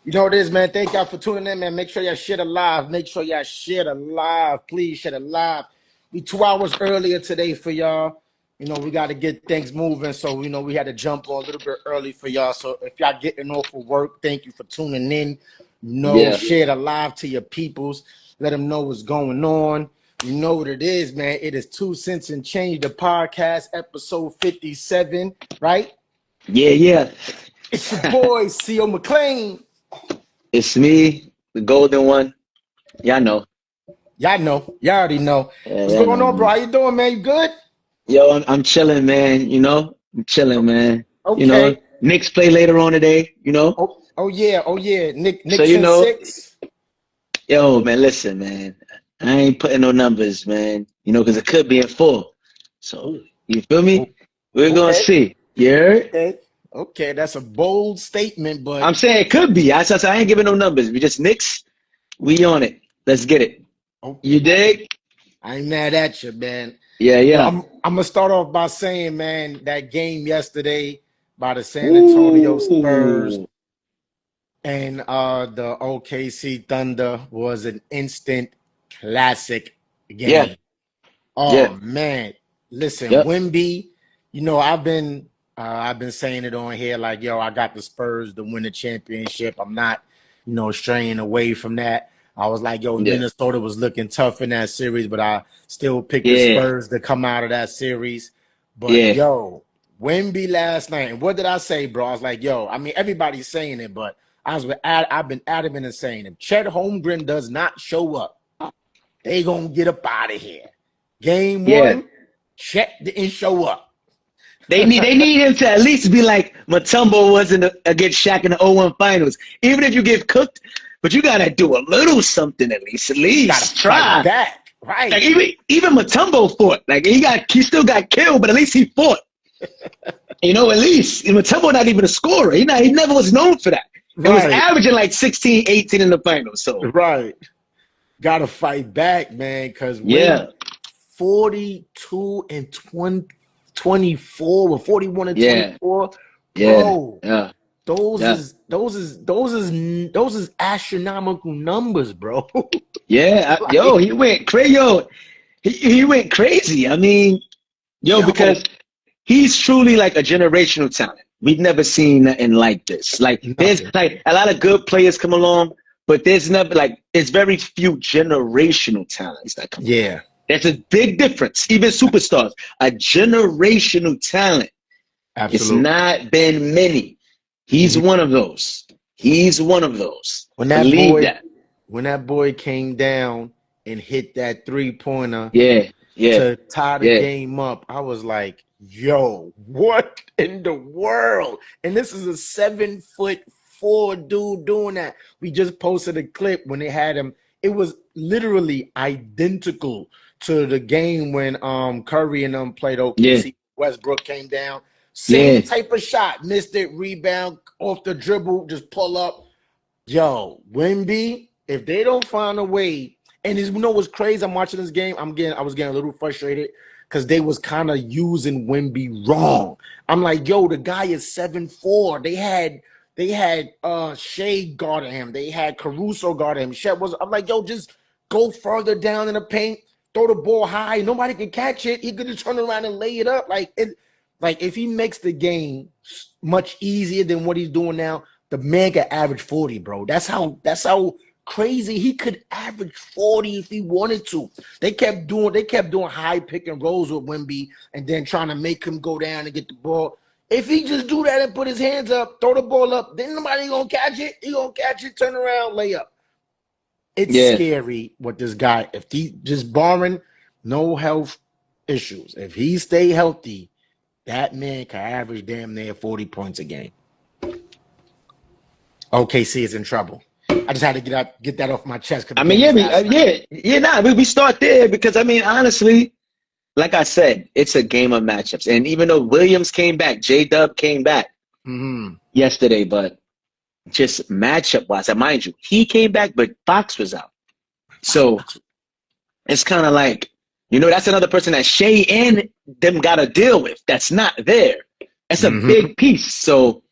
You know what it is, man. Thank y'all for tuning in, man. Make sure y'all share the live. Make sure y'all share the live. Please share the live. We 2 hours earlier today for y'all. You know, we got to get things moving. So, you know, we had to jump on a little bit early for y'all. So if y'all getting off of work, thank you for tuning in. Share the live to your peoples. Let them know what's going on. You know what it is, man. It is 2 Cents and Change, the podcast, episode 57, right? Yeah. It's your boy, C.O. McLean. It's me, the golden one. Y'all know. Y'all know. Y'all already know. What's going on, bro? How you doing, man? You good? Yo, I'm chilling, man. You know, I'm chilling, man. Okay. You know, Knicks play later on today. You know. Oh yeah. Knicks so you in know, 6. Yo, man, listen, man. I ain't putting no numbers, man. You know, because it could be in 4. So you feel me? We're gonna see. You heard? Okay, that's a bold statement, but I'm saying it could be. I ain't giving no numbers. We just Knicks. We on it. Let's get it. You dig? I ain't mad at you, man. Yeah. You know, I'm gonna start off by saying, man, that game yesterday by the San Antonio Spurs and the OKC Thunder was an instant classic game. Man, listen, Wemby. You know, I've been saying it on here like, yo, I got the Spurs to win the championship. I'm not, straying away from that. I was like, yo, Minnesota was looking tough in that series, but I still picked the Spurs to come out of that series. But yo, Wemby last night, and what did I say, bro? I was like, yo, I mean, everybody's saying it, but I've been adamant in saying, if Chet Holmgren does not show up, they gonna get up out of here. Game 1, Chet didn't show up. They need him to at least be like Mutombo was against Shaq in the 0-1 finals. Even if you get cooked, but you gotta do a little something at least. You gotta try. Back. Right. Like even Mutombo fought. Like he still got killed, but at least he fought. At least Mutombo not even a scorer. He never was known for that. He was averaging like 16, 18 in the finals. So gotta fight back, man, because 42 and 24 or 41 and 24. Bro. Those is astronomical numbers, bro. He went crazy. He went crazy. I mean, because he's truly like a generational talent. We've never seen nothing like this. Like there's like a lot of good players come along, but there's never it's very few generational talents that come along. There's a big difference. Even superstars, a generational talent. Absolutely. It's not been many. He's one of those. When that boy came down and hit that 3-pointer to tie the game up, I was like, yo, what in the world? And this is a 7'4" dude doing that. We just posted a clip when they had him. It was literally identical to the game when Curry and them played OKC. Westbrook came down. Same type of shot. Missed it, rebound, off the dribble, just pull up. Yo, Wemby, if they don't find a way, and what's crazy? I'm watching this game. I was getting a little frustrated because they was kind of using Wemby wrong. I'm like, yo, the guy is 7'4". They had Shea guarding him. They had Caruso guarding him. I'm like, yo, just go further down in the paint, throw the ball high. Nobody can catch it. He could just turn around and lay it up. Like if he makes the game much easier than what he's doing now, the man could average 40, bro. That's how crazy he could average 40 if he wanted to. They kept doing high pick and rolls with Wemby and then trying to make him go down and get the ball. If he just do that and put his hands up, throw the ball up, then nobody gonna catch it. He gonna catch it, turn around, lay up. It's scary what this guy, if he just barring no health issues, if he stay healthy, that man can average damn near 40 points a game. OKC is in trouble. I just had to get that off my chest. I mean, we start there because I mean, honestly, like I said, it's a game of matchups. And even though Williams came back, J-Dub came back yesterday, but just matchup-wise, mind you, he came back, but Fox was out. So it's kind of like, that's another person that Shea and them got to deal with that's not there. That's a big piece. So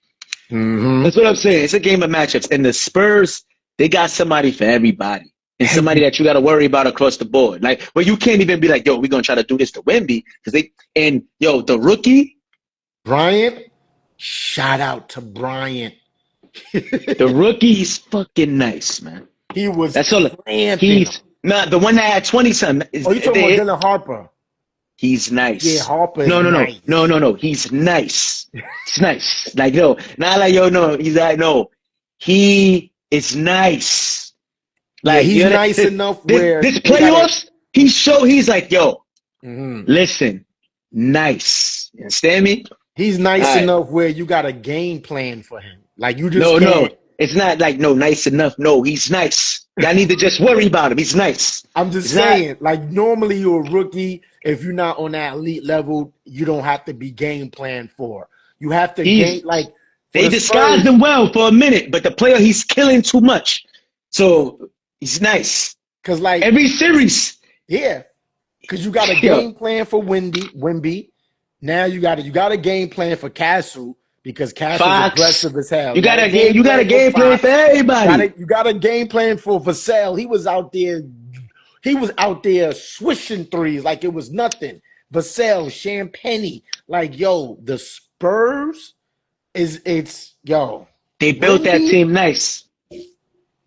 That's what I'm saying. It's a game of matchups. And the Spurs, they got somebody for everybody. And somebody that you got to worry about across the board. Like, well, you can't even be like, yo, we're going to try to do this to Wemby. The rookie. Bryant, shout out to Bryant. The rookie is fucking nice, man. He was the one that had 20-something. Oh, you talking about Dylan Harper? He's nice. Yeah, Harper. No. He's nice. It's nice. Like, no, not like, yo, no. He's like, no. He is nice. Like, he's nice enough where this playoffs, he's like, yo, listen, nice. You understand me? He's nice enough where you got a game plan for him. Like, you just No. It's not like, no, nice enough. No, he's nice. Y'all need to just worry about him. He's nice. I'm just saying, like, normally you're a rookie. If you're not on that elite level, you don't have to be game planned for. You have to they disguised him well for a minute, but the player, he's killing too much. So he's nice. Because, like, every series. Yeah. Because you got a game plan for Wemby. Now you got a game plan for Castle. Because Castle's aggressive as hell. You got a game plan for everybody. You got a game plan for Vassell. He was out there swishing threes like it was nothing. Vassell, Champagny, like, yo, the Spurs they built that team nice,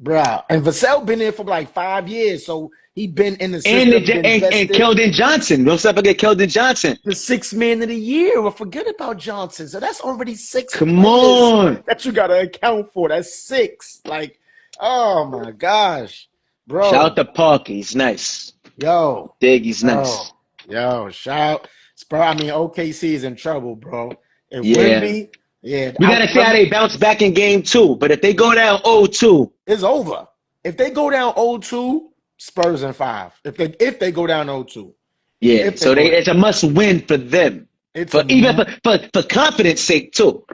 bruh. And Vassell been there for like 5 years, so he been in the system. And Keldon Johnson. Don't forget Keldon Johnson. The 6th man of the year. Well, forget about Johnson. So that's already 6. Come on. That you got to account for. That's 6. Like, oh, my gosh. Bro. Shout out to Parker. He's nice. Yo. He's nice. Yo, shout. OKC is in trouble, bro. And Wemby, we got to see how they bounce back in game 2. But if they go down 0-2. It's over. If they go down 0-2, Spurs in 5. If they go down 0-2. Yeah, so it's a must win for them. For confidence sake too.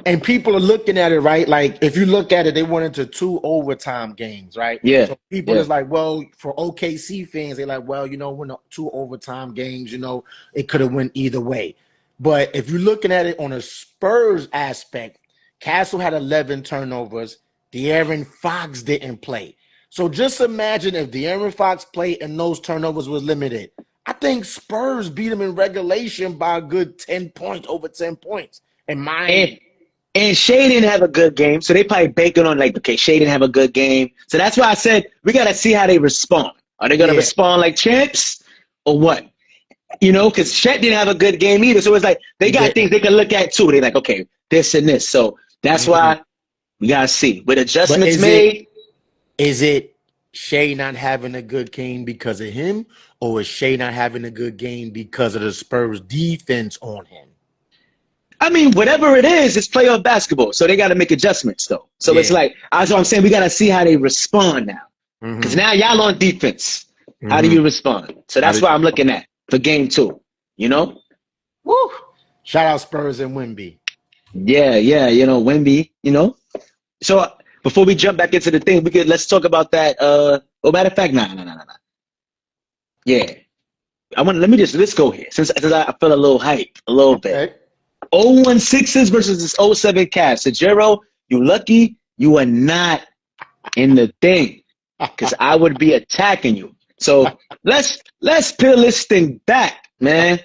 And people are looking at it, right? Like, if you look at it, they went into 2 overtime games, right? Yeah. So people is like, well, for OKC fans, they're like, well, when 2 overtime games, it could have went either way. But if you're looking at it on a Spurs aspect, Castle had 11 turnovers. De'Aaron Fox didn't play. So just imagine if De'Aaron Fox played and those turnovers were limited. I think Spurs beat them in regulation by a good 10 points, over 10 points. And Shea didn't have a good game, so they probably banking on like, okay, Shea didn't have a good game. So that's why I said we got to see how they respond. Are they going to respond like champs or what? Because Chet didn't have a good game either. So it's like they got things they can look at too. They're like, okay, this and this. So that's why we got to see. With adjustments made. Is it Shea not having a good game because of him, or is Shea not having a good game because of the Spurs defense on him? I mean, whatever it is, it's playoff basketball. So they got to make adjustments, though. So it's like, that's what I'm saying. We got to see how they respond now. Because now y'all on defense. How do you respond? So that's what I'm looking at for game 2. Woo! Shout out Spurs and Wemby. Yeah. Wemby, So before we jump back into the thing, let's talk about that. Matter of fact, no. Yeah. Let's go here. Since I feel a little hype, a little bit. 0-1 Sixers versus this 0-7 Cavs. So, Jero, you lucky you are not in the thing, because I would be attacking you. So let's peel this thing back, man.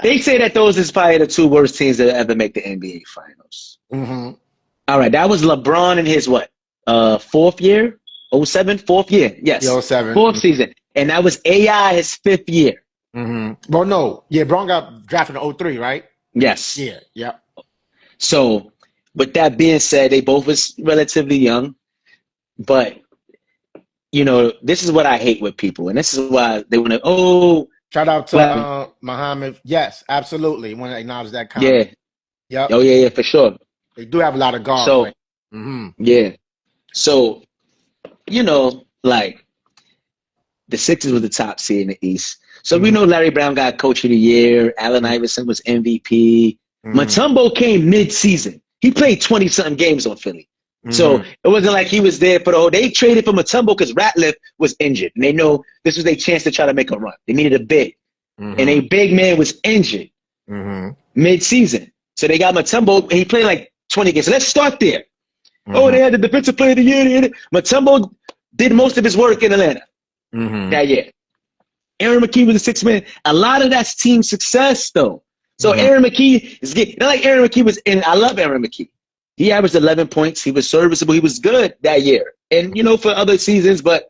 They say that those is probably the 2 worst teams that ever make the NBA Finals. All right, that was LeBron in his what? 4th year? 07? 4th year? Yes. 07. 4th season. And that was AI his 5th year. Well, no. Yeah, Braun got drafted in 03, right? Yes. Yeah. So, with that being said, they both was relatively young. But, this is what I hate with people. And this is why they want to, shout out to Muhammad. Yes, absolutely. Want to acknowledge that comment. Yeah. Yep. Oh, yeah, for sure. They do have a lot of guards. So, yeah. So, like, the Sixers were the top seed in the East. So we know Larry Brown got Coach of the Year. Allen Iverson was MVP. Mutombo came mid-season. He played 20-something games on Philly. So it wasn't like he was there for the whole. They traded for Mutombo because Ratliff was injured. And they know this was their chance to try to make a run. They needed a big. And a big man was injured mid-season. So they got Mutombo. And he played like 20 games. So let's start there. Oh, they had the defensive player of the year. Mutombo did most of his work in Atlanta that year. Aaron McKee was a six-man. A lot of that's team success, though. So Aaron McKee is getting, not like Aaron McKee was in. I love Aaron McKee. He averaged 11 points. He was serviceable. He was good that year. And, for other seasons, but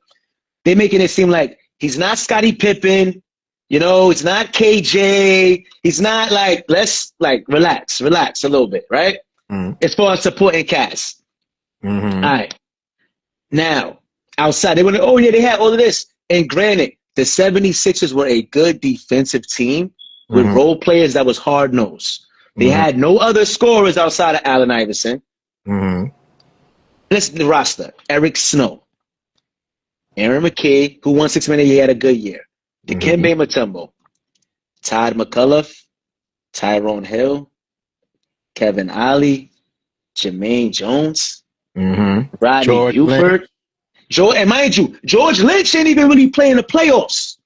they're making it seem like he's not Scottie Pippen. It's not KJ. He's not like, let's relax a little bit, right? As far as supporting cast. All right. Now, outside, they went, oh, yeah, they had all of this. And granted, the 76ers were a good defensive team with role players that was hard-nosed. They had no other scorers outside of Allen Iverson. Listen to the roster. Eric Snow. Aaron McKay, who won 6 Man a year, had a good year. Dikembe Mutombo. Todd McCullough. Tyrone Hill. Kevin Ollie. Jermaine Jones. Rodney George Buford. And mind you, George Lynch didn't even really play in the playoffs.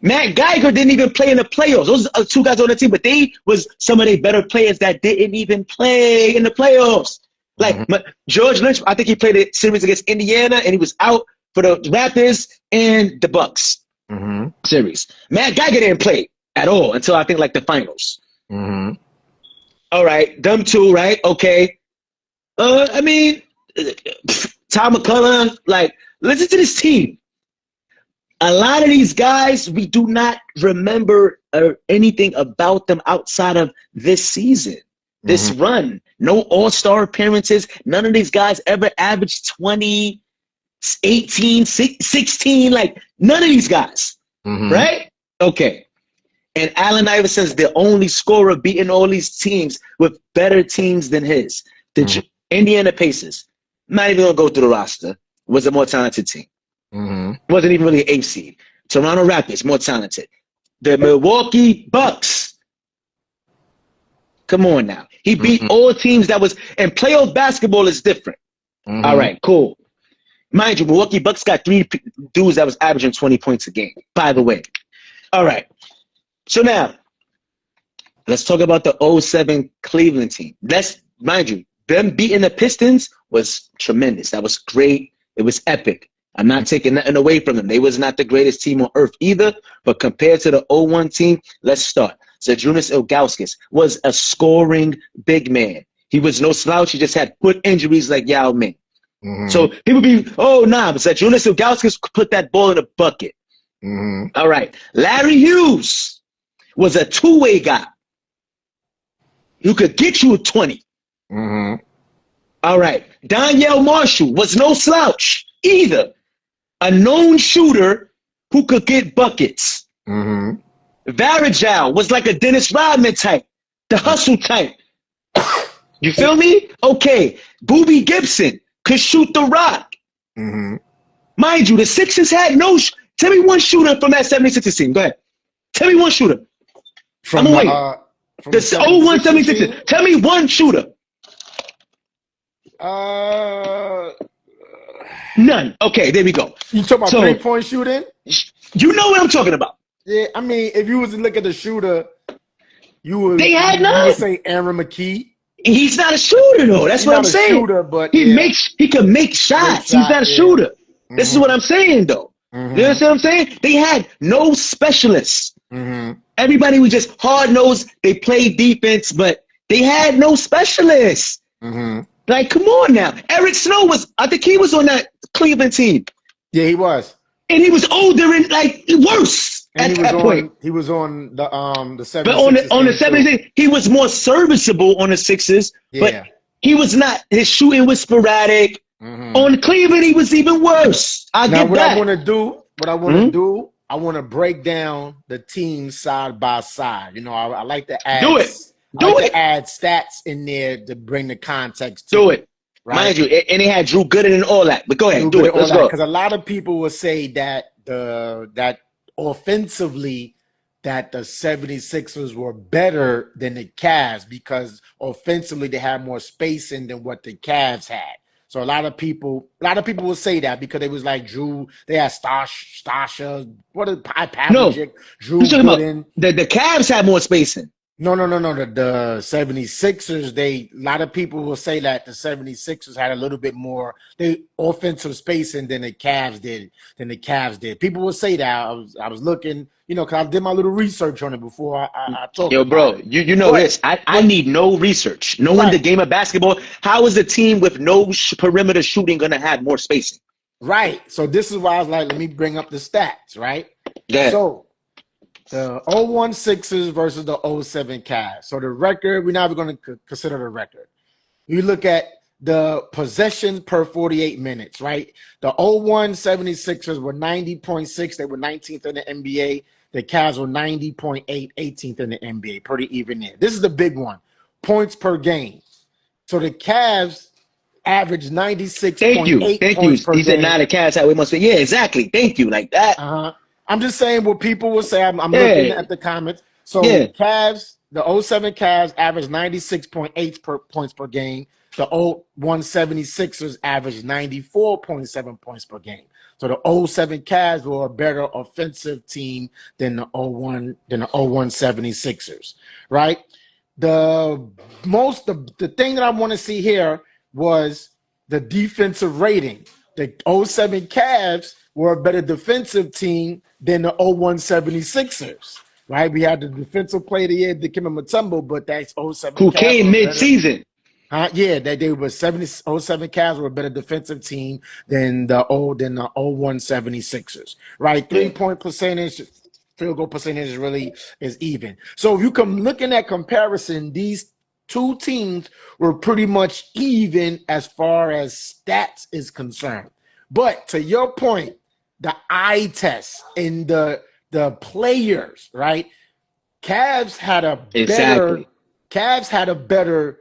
Matt Geiger didn't even play in the playoffs. Those are two guys on the team, but they was some of the better players that didn't even play in the playoffs. Like George Lynch, I think he played a series against Indiana, and he was out for the Raptors and the Bucks series. Matt Geiger didn't play at all until I think like the finals. All right, them two, right? Okay. I mean, Tom McCullough, listen to this team. A lot of these guys, we do not remember anything about them outside of this season, this run. No all-star appearances. None of these guys ever averaged 20, 18, 16. None of these guys, right? Okay. And Allen Iverson's the only scorer beating all these teams with better teams than his. The Indiana Pacers, not even going to go through the roster, was a more talented team. Wasn't even really an 8 seed. Toronto Raptors, more talented. The Milwaukee Bucks. Come on now. He beat all teams that was, and playoff basketball is different. All right, cool. Mind you, Milwaukee Bucks got 3 dudes that was averaging 20 points a game, by the way. All right. So now, let's talk about the 07 Cleveland team. Mind you, them beating the Pistons was tremendous. That was great. It was epic. I'm not taking nothing away from them. They was not the greatest team on earth either, but compared to the 01 team, let's start. Zydrunas Ilgauskas was a scoring big man. He was no slouch. He just had foot injuries like Yao Ming. So people be, but Zydrunas Ilgauskas put that ball in a bucket. All right. Larry Hughes was a two-way guy who could get you a 20. All right. Donyell Marshall was no slouch either. A known shooter who could get buckets. Varejao was like a Dennis Rodman type, the hustle type. You feel me? Okay. Boobie Gibson could shoot the rock. Mind you, the Sixers had no. Tell me one shooter from that 76ers team. Go ahead. Tell me one shooter. I'm waiting. The 01 76ers. Tell me one shooter. None. Okay, there we go. You talking about 3-point shooting? You know what I'm talking about. Yeah, I mean, if you was to look at the shooter, they had none. You would say Aaron McKee. He's not a shooter though. That's what I'm saying. Shooter, but he can make shots. He's not a shooter. This is what I'm saying though. You understand what I'm saying? They had no specialists. Everybody was just hard-nosed. They played defense, but they had no specialists. Come on now. Eric Snow I think he was on that Cleveland team. Yeah, he was. And he was older and worse at that point. He was on the 76ers. But on the 76ers, he was more serviceable on the Sixers. But he was not. His shooting was sporadic. On Cleveland, he was even worse. What I want to do, I want to break down the teams side by side. I like to add. Do it. Add stats in there to bring the context to Do it. Right? Mind you, and they had Drew Gooden and all that. But go ahead, do it. Let's go. Because a lot of people will say that that offensively that the 76ers were better than the Cavs because offensively they had more spacing than what the Cavs had. So a lot of people will say that because they was like Drew, they had Stasha, Drew Gooden. The Cavs had more spacing. No. The 76ers, a lot of people will say that the 76ers had a little bit more offensive spacing than the Cavs did. People will say that. I was looking, because I did my little research on it before I talk Yo, about bro, it. you know this. I need no research. Knowing the game of basketball, how is a team with no perimeter shooting going to have more spacing? Right. So this is why I was like, let me bring up the stats, right? Yeah. So the 01 Sixers versus the 07 Cavs. So the record, we're not even going to consider the record. You look at the possessions per 48 minutes, right? The 01 76ers were 90.6. They were 19th in the NBA. The Cavs were 90.8, 18th in the NBA. Pretty even there. This is the big one. Points per game. So the Cavs averaged 96.8 points per game. He said, nah, the Cavs how we must be. Yeah, exactly. Thank you. Like that. I'm just saying what people will say. I'm looking at the comments. So Cavs, the 07 Cavs averaged 96.8 points per game. The 01 76ers averaged 94.7 points per game. So the 07 Cavs were a better offensive team than the 01 76ers, right? The thing that I want to see here was the defensive rating. The 07 Cavs were a better defensive team than the 01 76ers, right? We had the defensive player of the year, Dikembe Mutombo, but that's 07 who came mid-season. Yeah, they were 07 Cavs were a better defensive team than the 01 76ers, right? 3-point percentage, field goal percentage really is even. So if you come looking at comparison, these two teams were pretty much even as far as stats is concerned. But to your point, the eye test and the players, right? Cavs had a better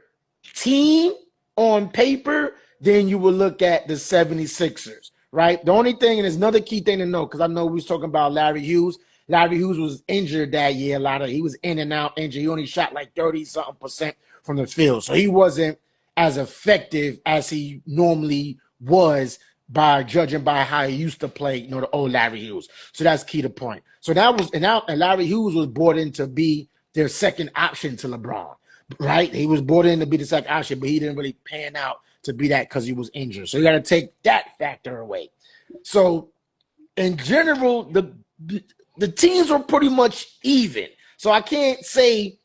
team on paper than you would look at the 76ers, right? The only thing, and there's another key thing to know, because I know we was talking about Larry Hughes. Larry Hughes was injured that year. He was in and out injured. He only shot like 30-something% from the field. So he wasn't as effective as he normally was by judging by how he used to play, the old Larry Hughes. So that's key to point. So and Larry Hughes was brought in to be their second option to LeBron, right? He was brought in to be the second option, but he didn't really pan out to be that because he was injured. So you got to take that factor away. So in general, the teams were pretty much even. So I can't say,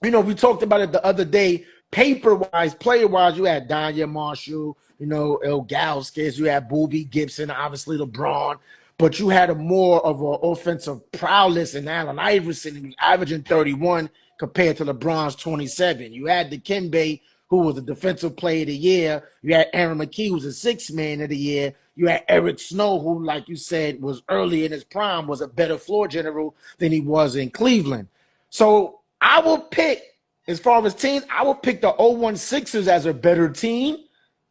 we talked about it the other day, paper-wise, player-wise, you had Danya Marshall, Ilgauskas, you had Boobie Gibson, obviously LeBron, but you had a more of an offensive prowess in Allen Iverson, who was averaging 31 compared to LeBron's 27. You had Dikembe, who was the defensive player of the year. You had Aaron McKee, who was the sixth man of the year. You had Eric Snow, who, like you said, was early in his prime, was a better floor general than he was in Cleveland. So I will pick, as far as teams, I will pick the 01 Sixers as a better team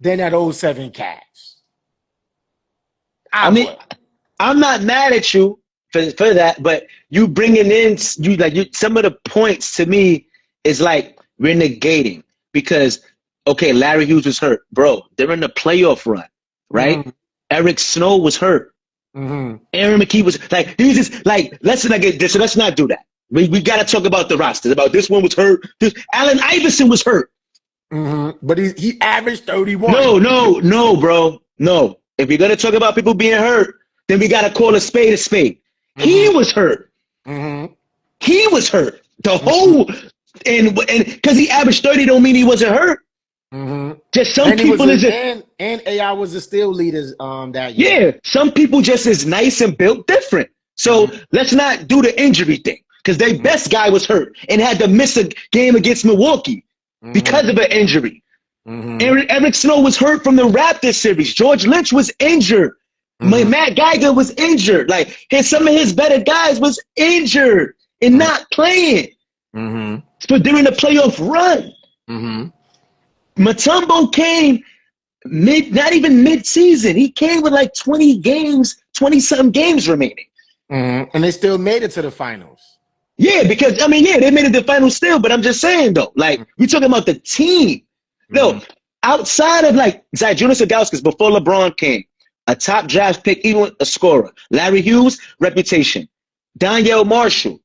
than that 07 Cavs. I'm not mad at you for that, but you bringing in some of the points to me is like we're negating because Larry Hughes was hurt, bro. They're in the playoff run, right? Mm-hmm. Eric Snow was hurt. Mm-hmm. Aaron McKee was he was just let's not get this. So let's not do that. We got to talk about the rosters. About this one was hurt. Allen Iverson was hurt. Mm-hmm. But he averaged 31. No, bro. No. If you're gonna talk about people being hurt, then we gotta call a spade a spade. Mm-hmm. He was hurt. Mm-hmm. He was hurt. The whole and because he averaged 30 don't mean he wasn't hurt. Mm-hmm. Just some people and AI was the steal leaders that year. Yeah, some people just is nice and built different. So let's not do the injury thing because their best guy was hurt and had to miss a game against Milwaukee because of an injury. Mm-hmm. Eric Snow was hurt from the Raptors series. George Lynch was injured. Mm-hmm. Matt Geiger was injured. Some of his better guys was injured and not playing. Mm-hmm. So during the playoff run, Mutombo came not even mid-season. He came with 20-something games remaining. Mm-hmm. And they still made it to the finals. Yeah, because, they made it to the finals still, but I'm just saying, though, we're talking about the team. No, outside of Zydrunas Ilgauskas before LeBron came, a top draft pick, even a scorer. Larry Hughes, reputation. Danielle Marshall,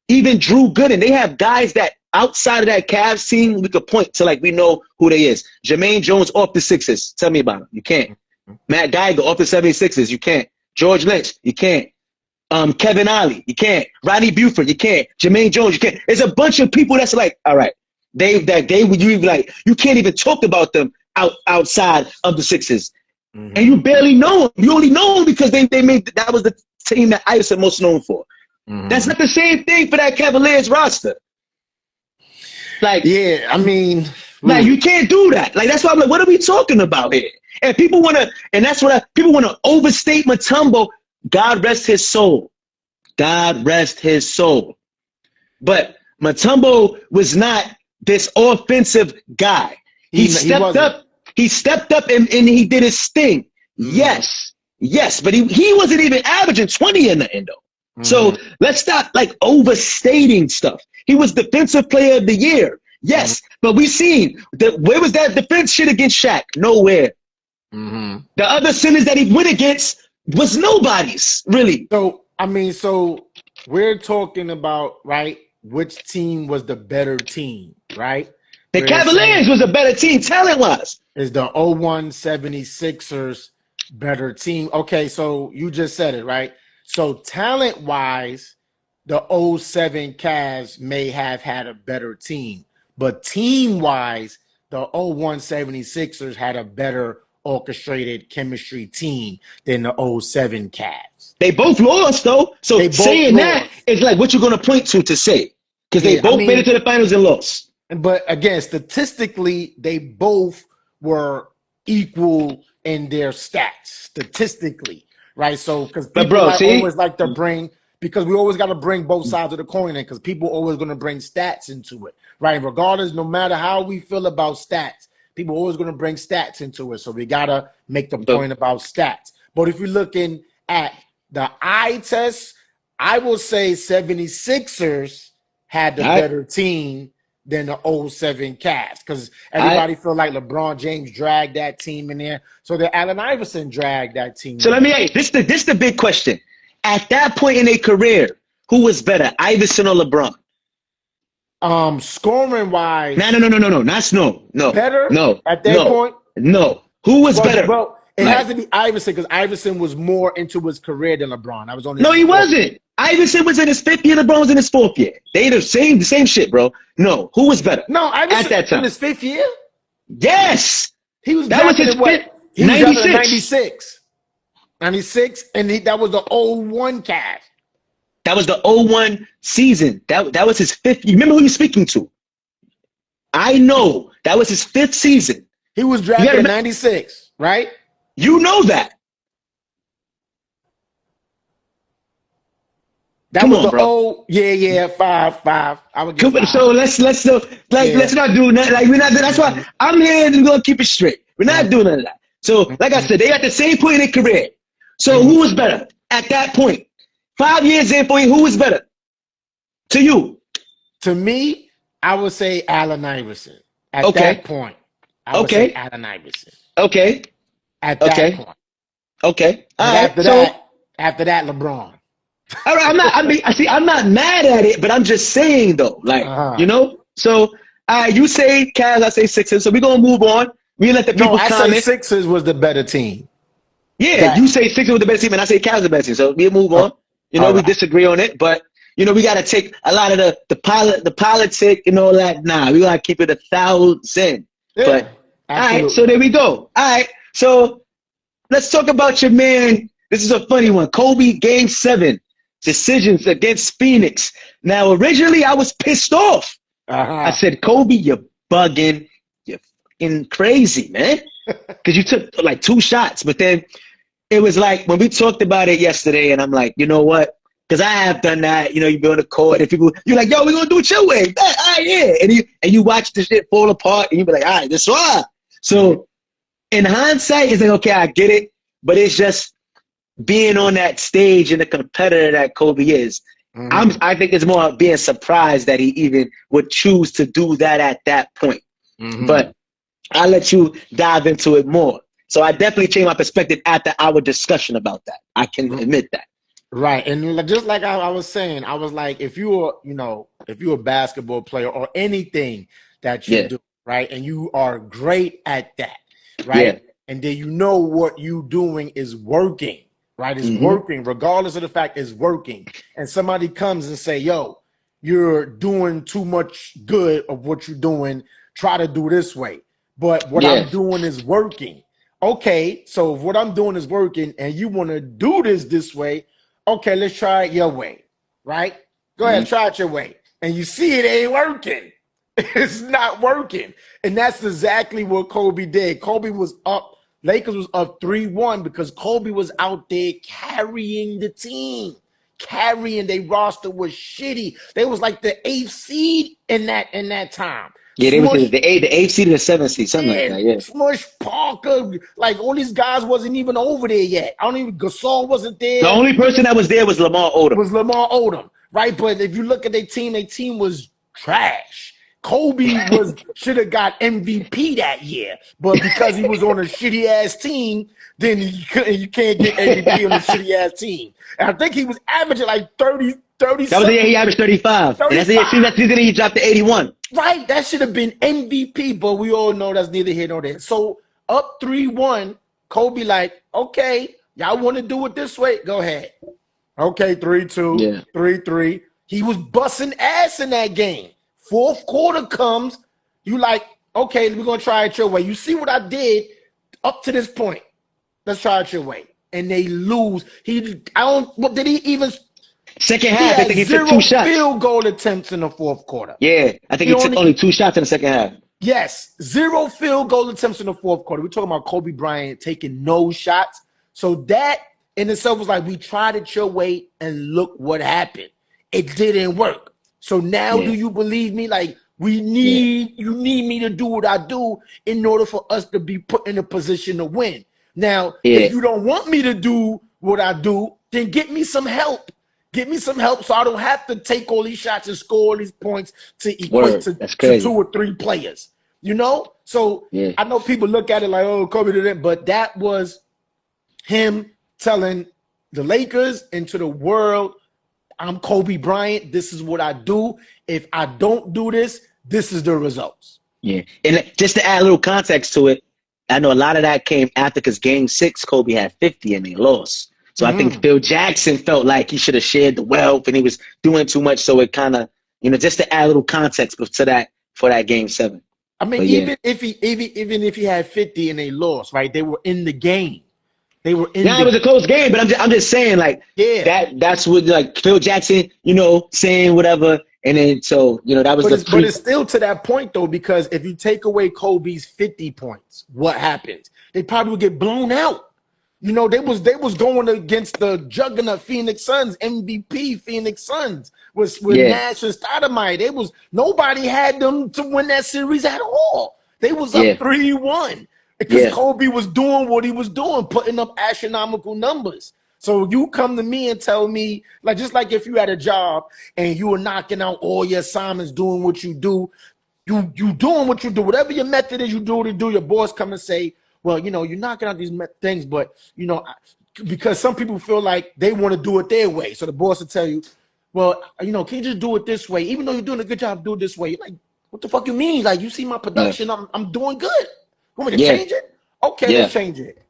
even Drew Gooden. They have guys that outside of that Cavs team, we could point to like we know who they is. Jermaine Jones off the Sixers. Tell me about him. You can't. Matt Geiger off the 76ers. You can't. George Lynch. You can't. Kevin Ollie. You can't. Rodney Buford. You can't. Jermaine Jones. You can't. There's a bunch of people that's like, all right, you can't even talk about them outside of the Sixers. And you barely know them. You only know them because they made that was the team that Iverson most known for. That's not the same thing for that Cavaliers roster. Like, yeah, I mean, like you can't do that. Like that's why I'm like, what are we talking about here? And people wanna, and that's what people wanna overstate Mutombo. God rest his soul. God rest his soul. But Mutombo was not this offensive guy. He stepped up. He stepped up and he did his thing. Yes, but he wasn't even averaging 20 in the end though. So let's stop like overstating stuff. He was defensive player of the year. Yes, but we seen where was that defense shit against Shaq? Nowhere. The other centers that he went against was nobody's really. So I mean, so we're talking about right, which team was the better team, right? The Cavaliers was a better team talent-wise. Is the 01 76ers better team? Okay, so you just said it, right? So talent-wise, the 07 Cavs may have had a better team. But team-wise, the 01 76ers had a better orchestrated chemistry team than the 07 Cavs. They both lost, though. So saying that is like what you're going to point to say. Because they both made it to the finals and lost. But again, statistically, they both were equal in their stats, statistically, right? So, because people always like to bring, because we always got to bring both sides of the coin in, because people are always going to bring stats into it, right? Regardless, no matter how we feel about stats, people are always going to bring stats into it. So we got to make the point about stats. But if you're looking at the eye test, I will say 76ers had the better team than the 07 Cavs, because everybody feel like LeBron James dragged that team in there. So that Allen Iverson dragged that team. So let me ask you, this the big question. At that point in their career, who was better, Iverson or LeBron? Scoring wise. No. Not Snow. No. Better? No. At that point? No. Who was better? Well, it has to be Iverson, because Iverson was more into his career than LeBron. I was only. No, he wasn't. Iverson was in his 5th year. LeBron was in his 4th year. They the same shit, bro. No, who was better? No, Iverson at that time in his 5th year. Yes, he was. That was his 5th. He was 96. 96, and that was the 01 Cavs. That was the 01 season. That was his 5th. You remember who you're speaking to? I know that was his 5th season. He was drafted in 96, right? You know that. That Come was on, the bro. five. I would give 5. So let's not do that. Like we're not. That's why I'm here and we're gonna keep it straight. We're not doing none of that. So like I said, they at the same point in their career. So who was better at that point? 5 years in for you, who was better? To you? To me, I would say Allen Iverson. At that point, I would say Allen Iverson. Okay. At that point. Okay. After that, LeBron. All right, I'm not mad at it, but I'm just saying though, like you know. So, you say Cavs, I say Sixers. So we're gonna move on. We let the people comment. I say Sixers was the better team. Yeah, you say Sixers was the better team, and I say Cavs the better team. So we move on. You know, we disagree on it, but you know, we gotta take a lot of the politic and all that. Nah, we gotta keep it 1,000. Yeah, but absolutely. All right, so there we go. All right, so let's talk about your man. This is a funny one. Kobe Game 7. Decisions against Phoenix. Now, originally, I was pissed off. I said, Kobe, you're bugging. You're fucking crazy, man. Because you took like 2 shots. But then it was like when we talked about it yesterday, and I'm like, you know what? Because I have done that. You know, you be on the court, and people, you're like, yo, we're going to do it your way. All right, yeah. And you watch the shit fall apart, and you be like, all right, that's why. So in hindsight, it's like, okay, I get it. But it's just being on that stage and the competitor that Kobe is, I think it's more being surprised that he even would choose to do that at that point. But I'll let you dive into it more. So I definitely changed my perspective after our discussion about that. I can admit that. Right. And just like I was saying, I was like, if you're a basketball player or anything that you do, right, and you are great at that, right, and then you know what you doing is working, right, is working, regardless of the fact it's working, and somebody comes and say, yo, you're doing too much good of what you're doing, try to do this way. But what I'm doing is working. Okay, so if what I'm doing is working and you want to do this way, okay, let's try it your way, right? Go ahead, try it your way. And you see it ain't working. It's not working. And that's exactly what Kobe did. Kobe was up. Lakers was up 3-1 because Kobe was out there carrying the team. Their roster was shitty. They was like the 8th seed in that time. Yeah, they was the 8th seed and the 7th seed, something like that. Yeah. Smush, Parker, like all these guys wasn't even over there yet. Gasol wasn't there. The only person that was there was Lamar Odom. Right? But if you look at their team was trash. Kobe should have got MVP that year, but because he was on a shitty ass team, then you can't get MVP on a shitty ass team. And I think he was averaging like 30. That was the year he averaged 35. And that's the year he dropped to 81. Right, that should have been MVP, but we all know that's neither here nor there. So up 3-1, Kobe like, okay, y'all want to do it this way? Go ahead. Okay, 3-2, 3-3. He was busting ass in that game. Fourth quarter comes, you like, okay, we're gonna try it your way. You see what I did up to this point? Let's try it your way, and they lose. Did he even? Second half, I think he took 2 shots. Field goal attempts in the fourth quarter. Yeah, I think he took only 2 shots in the second half. Yes, 0 field goal attempts in the fourth quarter. We're talking about Kobe Bryant taking no shots. So that in itself was like, we tried it your way, and look what happened. It didn't work. So now do you believe me? Like, you need me to do what I do in order for us to be put in a position to win. Now, if you don't want me to do what I do, then get me some help. Get me some help so I don't have to take all these shots and score all these points to equate to 2 or 3 players. You know? So I know people look at it like, oh, Kobe did it, but that was him telling the Lakers and to the world, I'm Kobe Bryant. This is what I do. If I don't do this, this is the results. Yeah. And just to add a little context to it, I know a lot of that came after because Game 6, Kobe had 50 and they lost. So I think Phil Jackson felt like he should have shared the wealth and he was doing too much. So it kind of, just to add a little context to that for that Game 7. I mean, even if he had 50 and they lost, right? They were in the game. They were in. It was a close game, but I'm just saying, like, that's what, like, Phil Jackson, saying whatever, and then so that was but it's still to that point though, because if you take away Kobe's 50 points, what happens? They probably would get blown out. They was going against the juggernaut Phoenix Suns, MVP Phoenix Suns with Nash and Stoudemire. Nobody had them to win that series at all. They was up 3-1. Because Kobe was doing what he was doing, putting up astronomical numbers. So you come to me and tell me, like, just like if you had a job and you were knocking out all your assignments, doing what you do, you doing what you do, whatever your method is, you do, your boss come and say, well, you're knocking out these things, but, because some people feel like they want to do it their way. So the boss will tell you, well, can you just do it this way? Even though you're doing a good job, do it this way. You're like, what the fuck you mean? Like, you see my production, I'm doing good. Want me to change it? Okay, let's change it.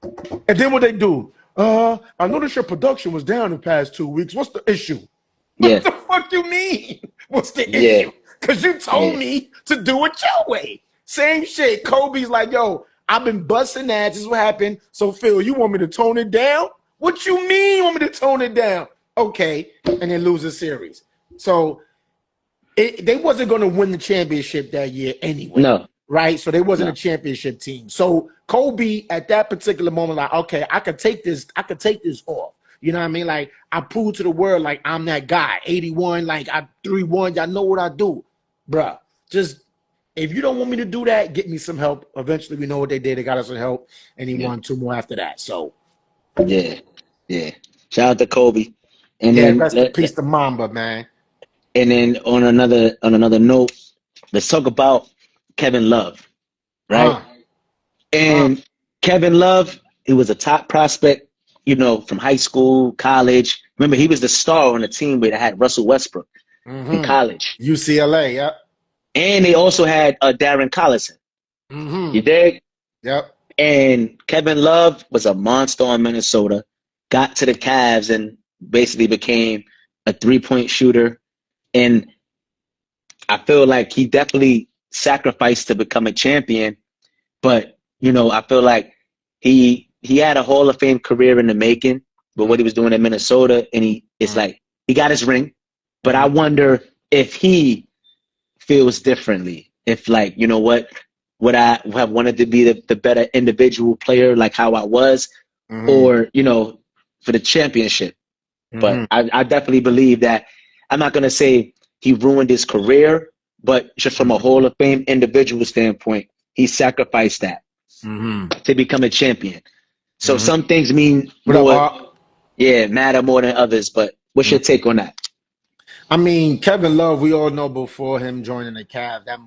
And then what they do? I noticed your production was down the past 2 weeks. What's the issue? What the fuck you mean? What's the issue? Because you told me to do it your way. Same shit. Kobe's like, yo, I've been busting ass. This is what happened. So, Phil, you want me to tone it down? What you mean you want me to tone it down? Okay. And then lose a series. So, they wasn't going to win the championship that year anyway. No. Right? So they wasn't a championship team. So Kobe at that particular moment, like, okay, I could take this off. You know what I mean? Like, I proved to the world, like, I'm that guy. 81, like, I 3-1, y'all know what I do. Bruh, just, if you don't want me to do that, get me some help. Eventually, we know what they did. They got us some help, and he won 2 more after that. So. Yeah. Shout out to Kobe. And then rest in peace to Mamba, man. And then on another note, let's talk about Kevin Love, right? And Kevin Love, he was a top prospect, from high school, college, Remember, he was the star on the team that had Russell Westbrook in college. UCLA, yep. And they also had Darren Collison. You dig? Yep. And Kevin Love was a monster on Minnesota, got to the Cavs and basically became a three-point shooter. And I feel like he definitely sacrificed to become a champion. But, you know, I feel like he had a Hall of Fame career in the making, but what he was doing in Minnesota, and it's like he got his ring. But I wonder if he feels differently. If, like, you know what, would I have wanted to be the better individual player like how I was, or, you know, for the championship. But I definitely believe that, I'm not going to say he ruined his career, but just from a Hall of Fame individual standpoint, he sacrificed that to become a champion. So some things mean more, matter more than others. But what's your take on that? I mean, Kevin Love, we all know before him joining the Cavs, that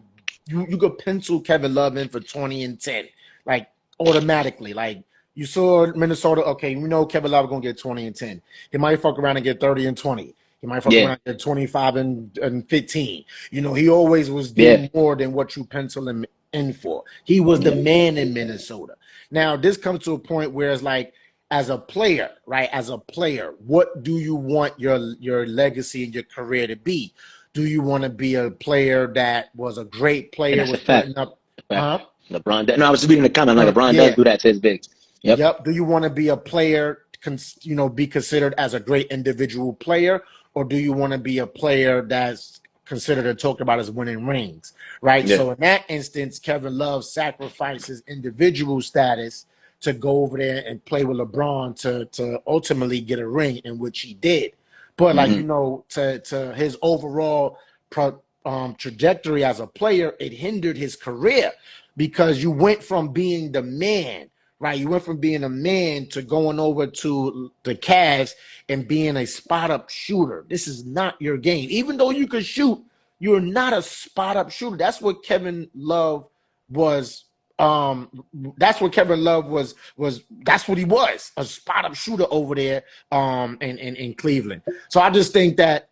you could pencil Kevin Love in for 20 and 10, like automatically. Like, you saw Minnesota, okay, we know Kevin Love going to get 20 and 10. He might fuck around and get 30 and 20. He might fuck around and get 25 and 15. You know, he always was doing more than what you pencil him in for. He was the man in Minnesota. Now, this comes to a point where it's like, as a player, right? As a player, what do you want your legacy and your career to be? Do you want to be a player that was a great player with putting up? LeBron. No, I was reading the comment. Like, LeBron does do that to his bigs. Yep. Do you want to be a player, you know, be considered as a great individual player, or do you want to be a player that's considered and talked about as winning rings, right? So in that instance, Kevin Love sacrifices individual status to go over there and play with LeBron to ultimately get a ring, in which he did. But like, you know, to his overall trajectory as a player, it hindered his career, because you went from being the man, right? You went from being a man to going over to the Cavs and being a spot-up shooter. This is not your game. Even though you could shoot, you're not a spot-up shooter. That's what Kevin Love was. That's what Kevin Love was. That's what he was, a spot-up shooter over there in Cleveland. So I just think that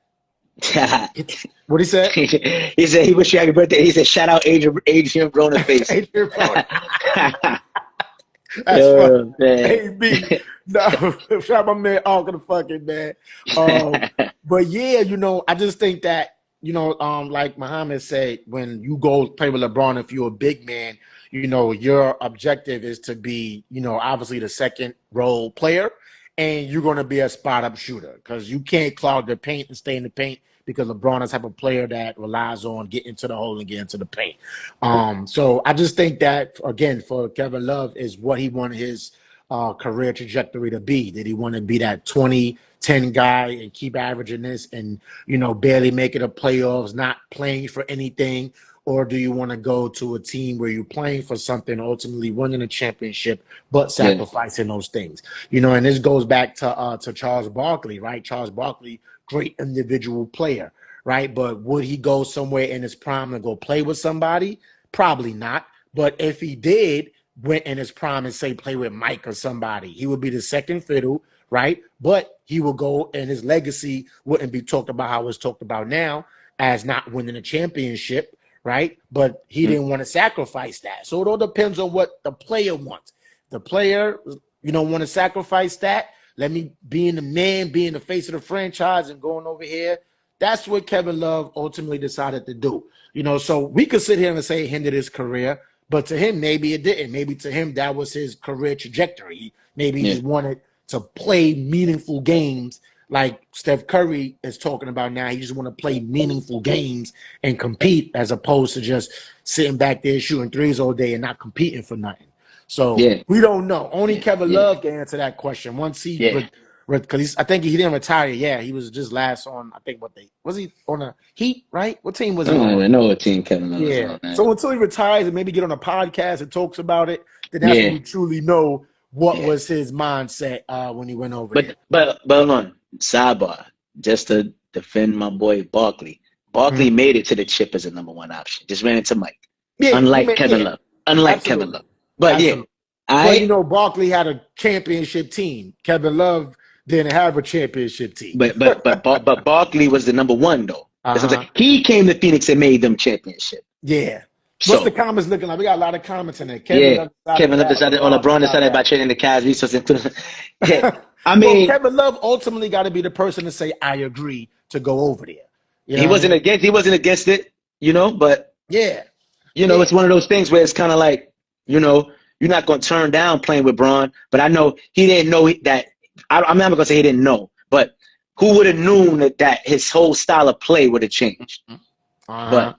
what he said? He said he wished you happy birthday. He said, shout out Adrian Broner face. Adrian Broner. That's funny. AB. No, shout out my man, Uncle the fucking man. But yeah, you know, I just think that, you know, like Muhammad said, when you go play with LeBron, if you're a big man, you know, your objective is to be, you know, obviously the second role player, and you're going to be a spot-up shooter, because you can't clog the paint and stay in the paint, because LeBron is the type of player that relies on getting to the hole and getting to the paint. So I just think that, again, for Kevin Love, is what he wanted his career trajectory to be. Did he want to be that 20-10 guy and keep averaging this and, you know, barely making the playoffs, not playing for anything? Or do you want to go to a team where you're playing for something, ultimately winning a championship, but sacrificing those things? You know, and this goes back to Charles Barkley, right? Charles Barkley, great individual player, right? But would he go somewhere in his prime and go play with somebody? Probably not. But if he did, went in his prime and say play with Mike or somebody, he would be the second fiddle, right? But he will go, and his legacy wouldn't be talked about how it's talked about now, as not winning a championship, right? But he didn't want to sacrifice that. So it all depends on what the player wants. The player, you know, want to sacrifice that. Let me being the man, being the face of the franchise and going over here. That's what Kevin Love ultimately decided to do. You know, so we could sit here and say it hindered his career, but to him, maybe it didn't. Maybe to him, that was his career trajectory. Maybe he just wanted to play meaningful games, like Steph Curry is talking about now. He just want to play meaningful games and compete, as opposed to just sitting back there shooting threes all day and not competing for nothing. So we don't know. Only Kevin Love can answer that question. Once he, because I think he didn't retire. Yeah, he was just last on. I think was he on a Heat, right? What team was he on? I don't even know what team Kevin Love was on. Man. So until he retires and maybe get on a podcast and talks about it, then that's when we truly know what was his mindset when he went over there. But hold on. Sidebar, just to defend my boy Barkley. Barkley made it to the chip as a number one option. Just ran into Mike. Unlike Kevin Love. Kevin Love. But but you know, Barkley had a championship team. Kevin Love didn't have a championship team. But Barkley was the number one though. He came to Phoenix and made them championship. Yeah. What's the comments looking like? We got a lot of comments in there. Kevin decided on LeBron decided by trading the Cavs resources. I mean, Kevin Love ultimately got to be the person to say I agree to go over there. You know he wasn't against it, but it's one of those things where it's kind of like, you're not going to turn down playing with Bron, but I know he didn't know that. I'm not going to say he didn't know, but who would have known that his whole style of play would have changed? But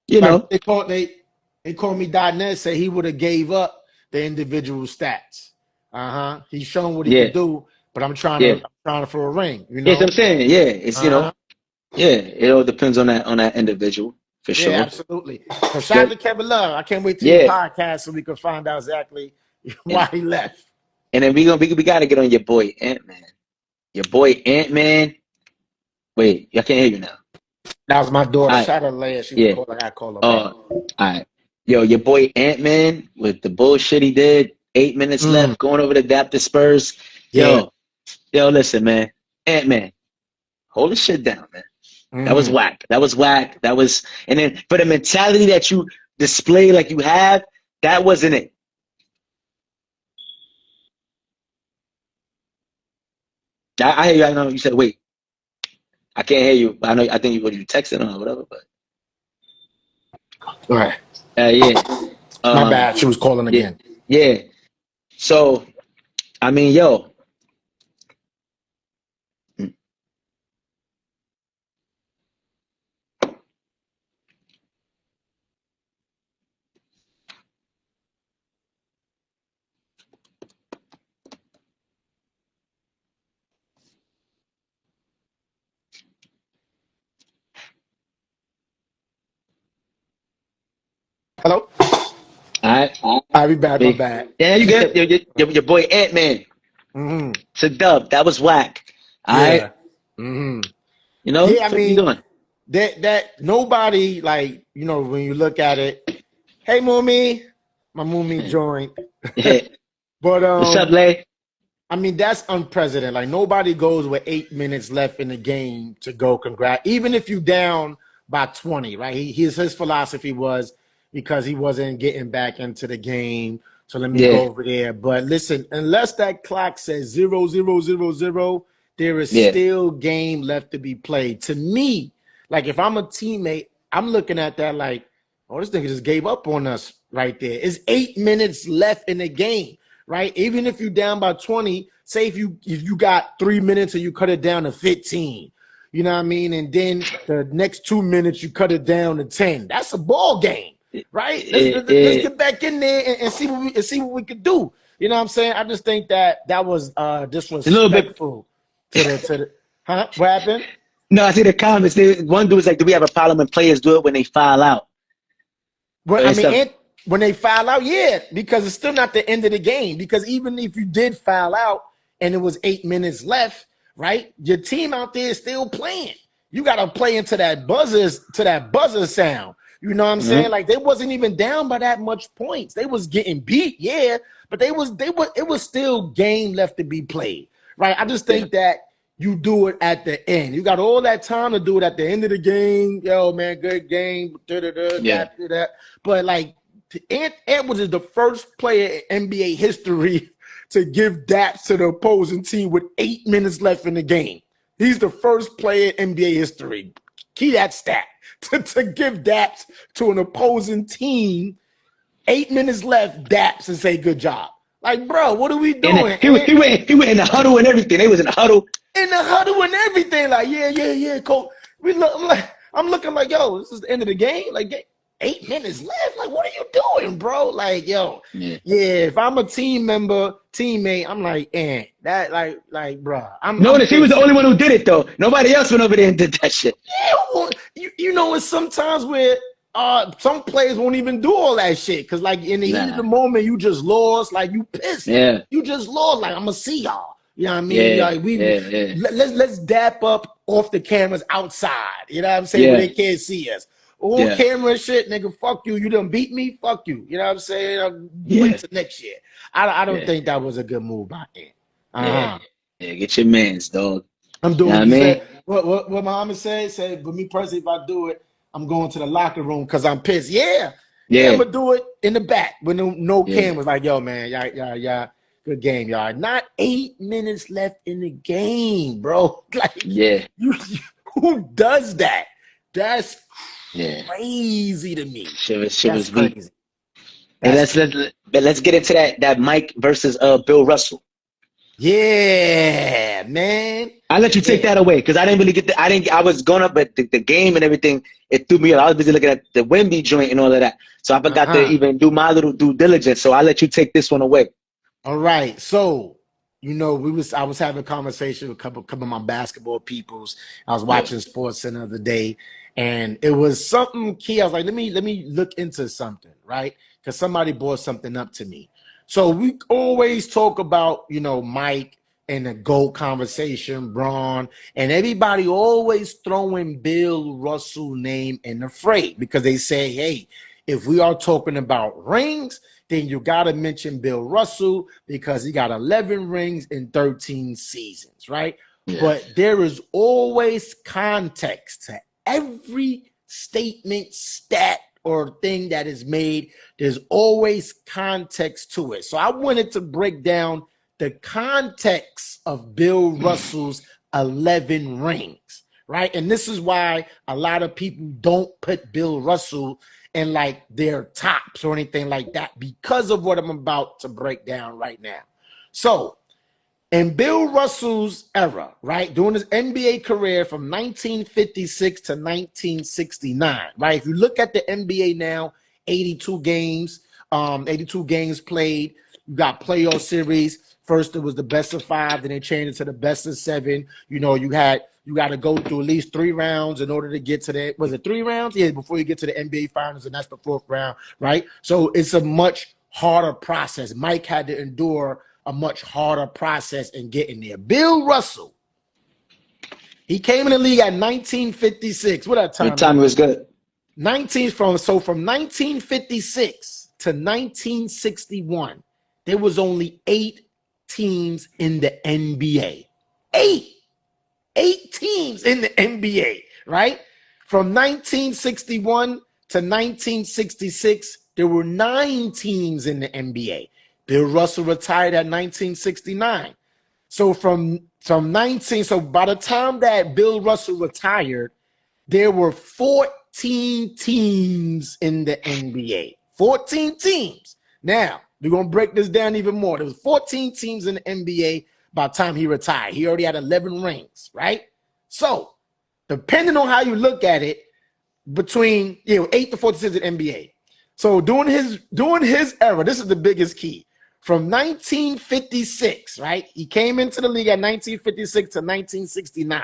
they called me .net, say he would have gave up the individual stats. He's shown what he can do, but I'm trying for a ring. Yes, I'm saying, it's it all depends on that individual for sure. Yeah, absolutely. So shout out to Kevin Love. I can't wait to the podcast so we can find out exactly why he left. And then we gotta get on your boy Ant-Man. Your boy Ant-Man. Wait, I can't hear you now. That was my daughter. Shout out to Leia. She was calling. I call her. All right. Yo, your boy Ant-Man with the bullshit he did. 8 minutes left, going over to dap the Spurs. Yo, listen, man. Ant-Man, hold the shit down, man. That was whack. And then for the mentality that you display like you have, that wasn't it. I hear you. I know you said, wait. I can't hear you. I think you texting or whatever, but. All right. My bad. She was calling again. Yeah. So, I mean, yo. Hello? I'll be back. My bad. Yeah, you good? Your boy Ant-Man. It's a dub. That was whack. All right. I mean, that nobody, like, when you look at it. Hey, Moomy. My Moomy joined. But what's up, Lay? I mean, that's unprecedented. Like, nobody goes with 8 minutes left in the game to go congrats. Even if you down by 20, right? His philosophy was because he wasn't getting back into the game. So let me go over there. But listen, unless that clock says 0, 0, 0, 0, there is still game left to be played. To me, like, if I'm a teammate, I'm looking at that like, oh, this nigga just gave up on us right there. It's 8 minutes left in the game, right? Even if you're down by 20, say if you got 3 minutes and you cut it down to 15, you know what I mean? And then the next 2 minutes, you cut it down to 10. That's a ball game. Right? Let's get back in there and see what we could do. You know what I'm saying? I just think that was disrespectful to the huh? What happened? No, I see the comments. One dude was like, do we have a problem when players do it when they foul out? Well, I mean, when they foul out, because it's still not the end of the game. Because even if you did foul out and it was 8 minutes left, right? Your team out there is still playing. You got to play into that buzzer sound. You know what I'm saying? Like, they wasn't even down by that much points. They was getting beat, but it was still game left to be played, right? I just think that you do it at the end. You got all that time to do it at the end of the game. Yo, man, good game. That. But like, Ant was the first player in NBA history to give daps to the opposing team with 8 minutes left in the game. He's the first player in NBA history. Key that stat. To give daps to an opposing team, 8 minutes left, daps and say good job. Like, bro, what are we doing? He went in the huddle and everything. They was in the huddle. In the huddle and everything. Like, yeah, coach. I'm looking like, yo, this is the end of the game. Like, 8 minutes left. Like, what are you doing, bro? Like, yo, if I'm a teammate, I'm like, that, like, bro. Notice he was the only one who did it, though. Nobody else went over there and did that shit. Yeah, you know, it's sometimes where some players won't even do all that shit. Because, like, in the heat of the moment, you just lost. Like, you pissed. Yeah. You just lost. Like, I'm going to see y'all. You know what I mean? Let's dap up off the cameras outside. You know what I'm saying? Where they can't see us. Camera shit, nigga, fuck you. You done beat me? Fuck you. You know what I'm saying? Wait till next year. I don't think that was a good move by Ant. Yeah, get your mans, dog. I'm doing You know what what you I mean? said. What Muhammad said, but me personally, if I do it, I'm going to the locker room because I'm pissed. Yeah, I'm Yeah, gonna do it in the back with no yeah, cameras. Like, yo, man, y'all, good game, y'all. Not 8 minutes left in the game, bro. Like, yeah, who does that? That's yeah. crazy to me. Shit That's was weak. crazy. And That's let's get into that Mike versus Bill Russell. yeah, man. I'll let you take Yeah. that away because I didn't really get I was going up, but the game and everything, it threw me off. I was busy looking at the Wemby joint and all of that. So I forgot to Uh-huh. even do my little due diligence. So I'll let you take this one away. All right. So, I was having a conversation with a couple of my basketball peoples. I was Yeah. watching Sports Center the other day, and it was something key. I was like, let me look into something, right? Because somebody brought something up to me. So we always talk about, Mike and the GOAT conversation, Braun, and everybody always throwing Bill Russell name in the fray because they say, hey, if we are talking about rings, then you got to mention Bill Russell because he got 11 rings in 13 seasons, right? Yeah. But there is always context to every statement, stat, or thing that is made. There's always context to it. So I wanted to break down the context of Bill Russell's 11 rings, right? And this is why a lot of people don't put Bill Russell and like their tops or anything like that because of what I'm about to break down right now. So in Bill Russell's era, right, during his NBA career from 1956 to 1969, right, if you look at the NBA now, 82 games, 82 games played, you got playoff series. First, it was the best of 5, then they changed it to the best of 7. You got to go through at least 3 rounds in order to get to the, was it 3 rounds? Yeah, before you get to the NBA finals, and that's the 4th round, right? So it's a much harder process. Mike had to endure a much harder process in getting there. Bill Russell, he came in the league at 1956. What that time? Your time was good. From 1956 to 1961, there was only 8 teams in the NBA. 8 teams in the NBA, right? From 1961 to 1966, there were 9 teams in the NBA. Bill Russell retired at 1969. So so by the time that Bill Russell retired, there were 14 teams in the NBA. 14 teams. Now, we're going to break this down even more. There was 14 teams in the NBA by the time he retired. He already had 11 rings, right? So, depending on how you look at it, between 8 to 14 teams in the NBA. So during his era, this is the biggest key. From 1956, right? He came into the league at 1956 to 1969.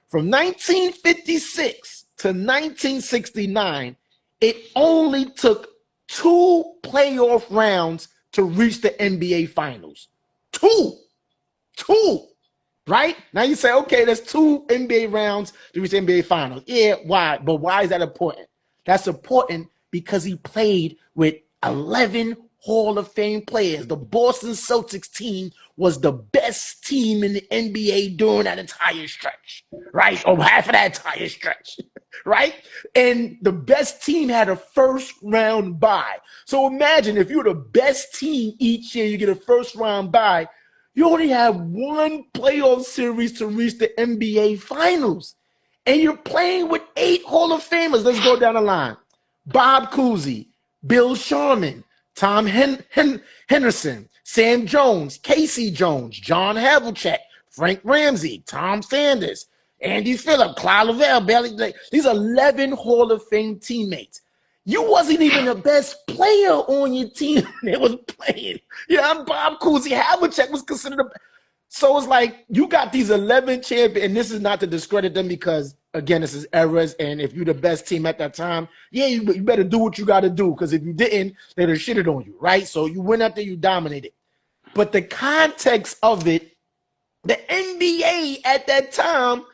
From 1956 to 1969, it only took 2 playoff rounds to reach the NBA finals. 2. Right? Now you say, okay, there's 2 NBA rounds to reach the NBA finals. Yeah, why? But why is that important? That's important because he played with 11 Hall of Fame players. The Boston Celtics team was the best team in the NBA during that entire stretch, right? Or half of that entire stretch, right? And the best team had a first round bye. So imagine if you're the best team each year, you get a first round bye. You only have 1 playoff series to reach the NBA finals. And you're playing with 8 Hall of Famers. Let's go down the line. Bob Cousy, Bill Sharman, Tom Henderson, Sam Jones, Casey Jones, John Havlicek, Frank Ramsey, Tom Sanders, Andy Phillip, Clyde Lavelle, Bailey. These 11 Hall of Fame teammates. You wasn't even the best player on your team that was playing. I'm Bob Cousy. Havlicek was considered a. So it's like you got these 11 champions, and this is not to discredit them because, again, this is eras, and if you're the best team at that time, you better do what you got to do because if you didn't, they'd have shitted on you, right? So you went out there, you dominated. But the context of it, the NBA at that time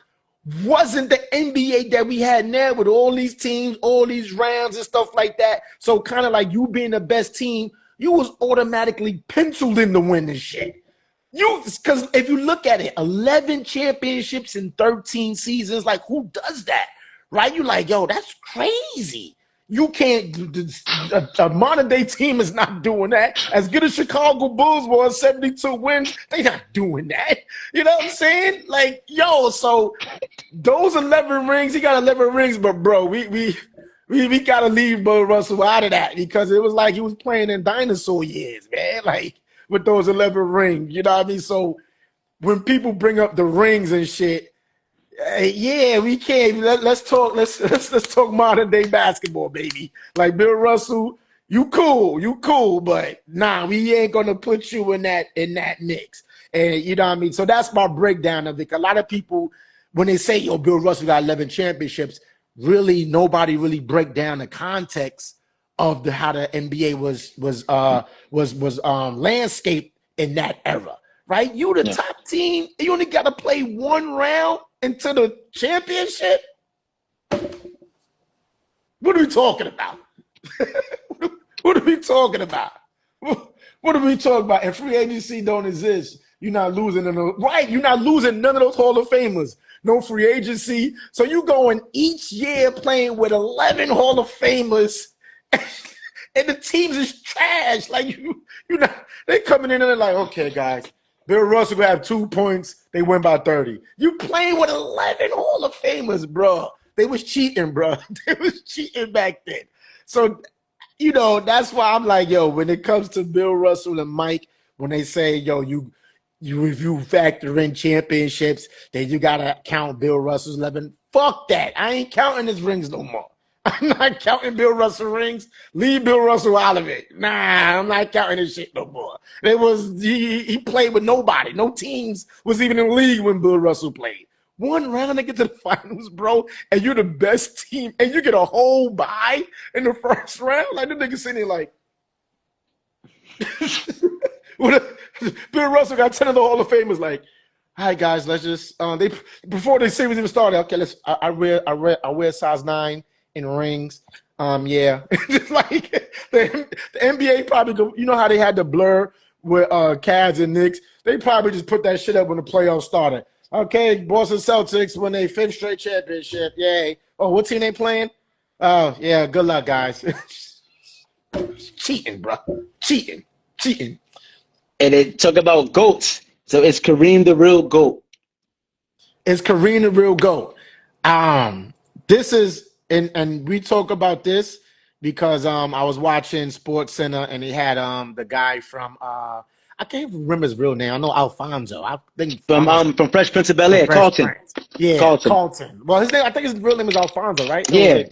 wasn't the NBA that we had now with all these teams, all these rounds and stuff like that. So kind of like you being the best team, you was automatically penciled in to win this shit. Because if you look at it, 11 championships in 13 seasons, like who does that, right? You're like, yo, that's crazy. You can't. A modern day team is not doing that. As good as Chicago Bulls was, 72 wins, they not doing that. You know what I'm saying? Like, yo, so those 11 rings, he got 11 rings, but bro, we gotta leave Bill Russell out of that because it was like he was playing in dinosaur years, man. Like with those 11 rings, you know what I mean? So when people bring up the rings and shit. Yeah, we can't. Let's talk modern day basketball, baby. Like Bill Russell, you cool, but nah, we ain't gonna put you in that mix. And you know what I mean. So that's my breakdown of it. A lot of people, when they say, "Yo, Bill Russell got 11 championships," really nobody really break down the context of how the NBA was landscaped in that era. Right? You the top team. You only got to play one round into the championship. What are we talking about? What are we talking about? What are we talking about? And free agency don't exist. You're not losing right. You're not losing none of those Hall of Famers. No free agency. So you going each year playing with 11 Hall of Famers. And the teams is trash. Like you not. They coming in and they're like, okay, guys. Bill Russell will have 2 points. They win by 30. You playing with 11 Hall of Famers, bro. They was cheating, bro. They was cheating back then. So, you know, that's why I'm like, yo, when it comes to Bill Russell and Mike, when they say, yo, if you factor in championships, then you got to count Bill Russell's 11. Fuck that. I ain't counting his rings no more. I'm not counting Bill Russell rings. Leave Bill Russell out of it. Nah, I'm not counting his shit no more. He played with nobody. No teams was even in the league when Bill Russell played. One round to get to the finals, bro, and you're the best team, and you get a whole bye in the first round. Like the nigga sitting there like, Bill Russell got 10 of the Hall of Famers. Like, all right, guys, let's just before the series even started. Okay, I wear size 9. In rings, yeah, just like the NBA probably go, you know how they had the blur with Cavs and Knicks. They probably just put that shit up when the playoffs started. Okay, Boston Celtics win their 5th straight championship. Yay! Oh, what team they playing? Oh, yeah. Good luck, guys. Cheating, bro. Cheating. And they talk about GOATs. So is Kareem the real GOAT? Is Kareem the real GOAT? This is. And we talk about this because I was watching Sports Center and he had the guy from I can't even remember his real name. I know Alfonso. I think from Fresh Prince of Bel-Air, Carlton. Yeah, Carlton. Well, his name, I think his real name is Alfonso, right? Yeah.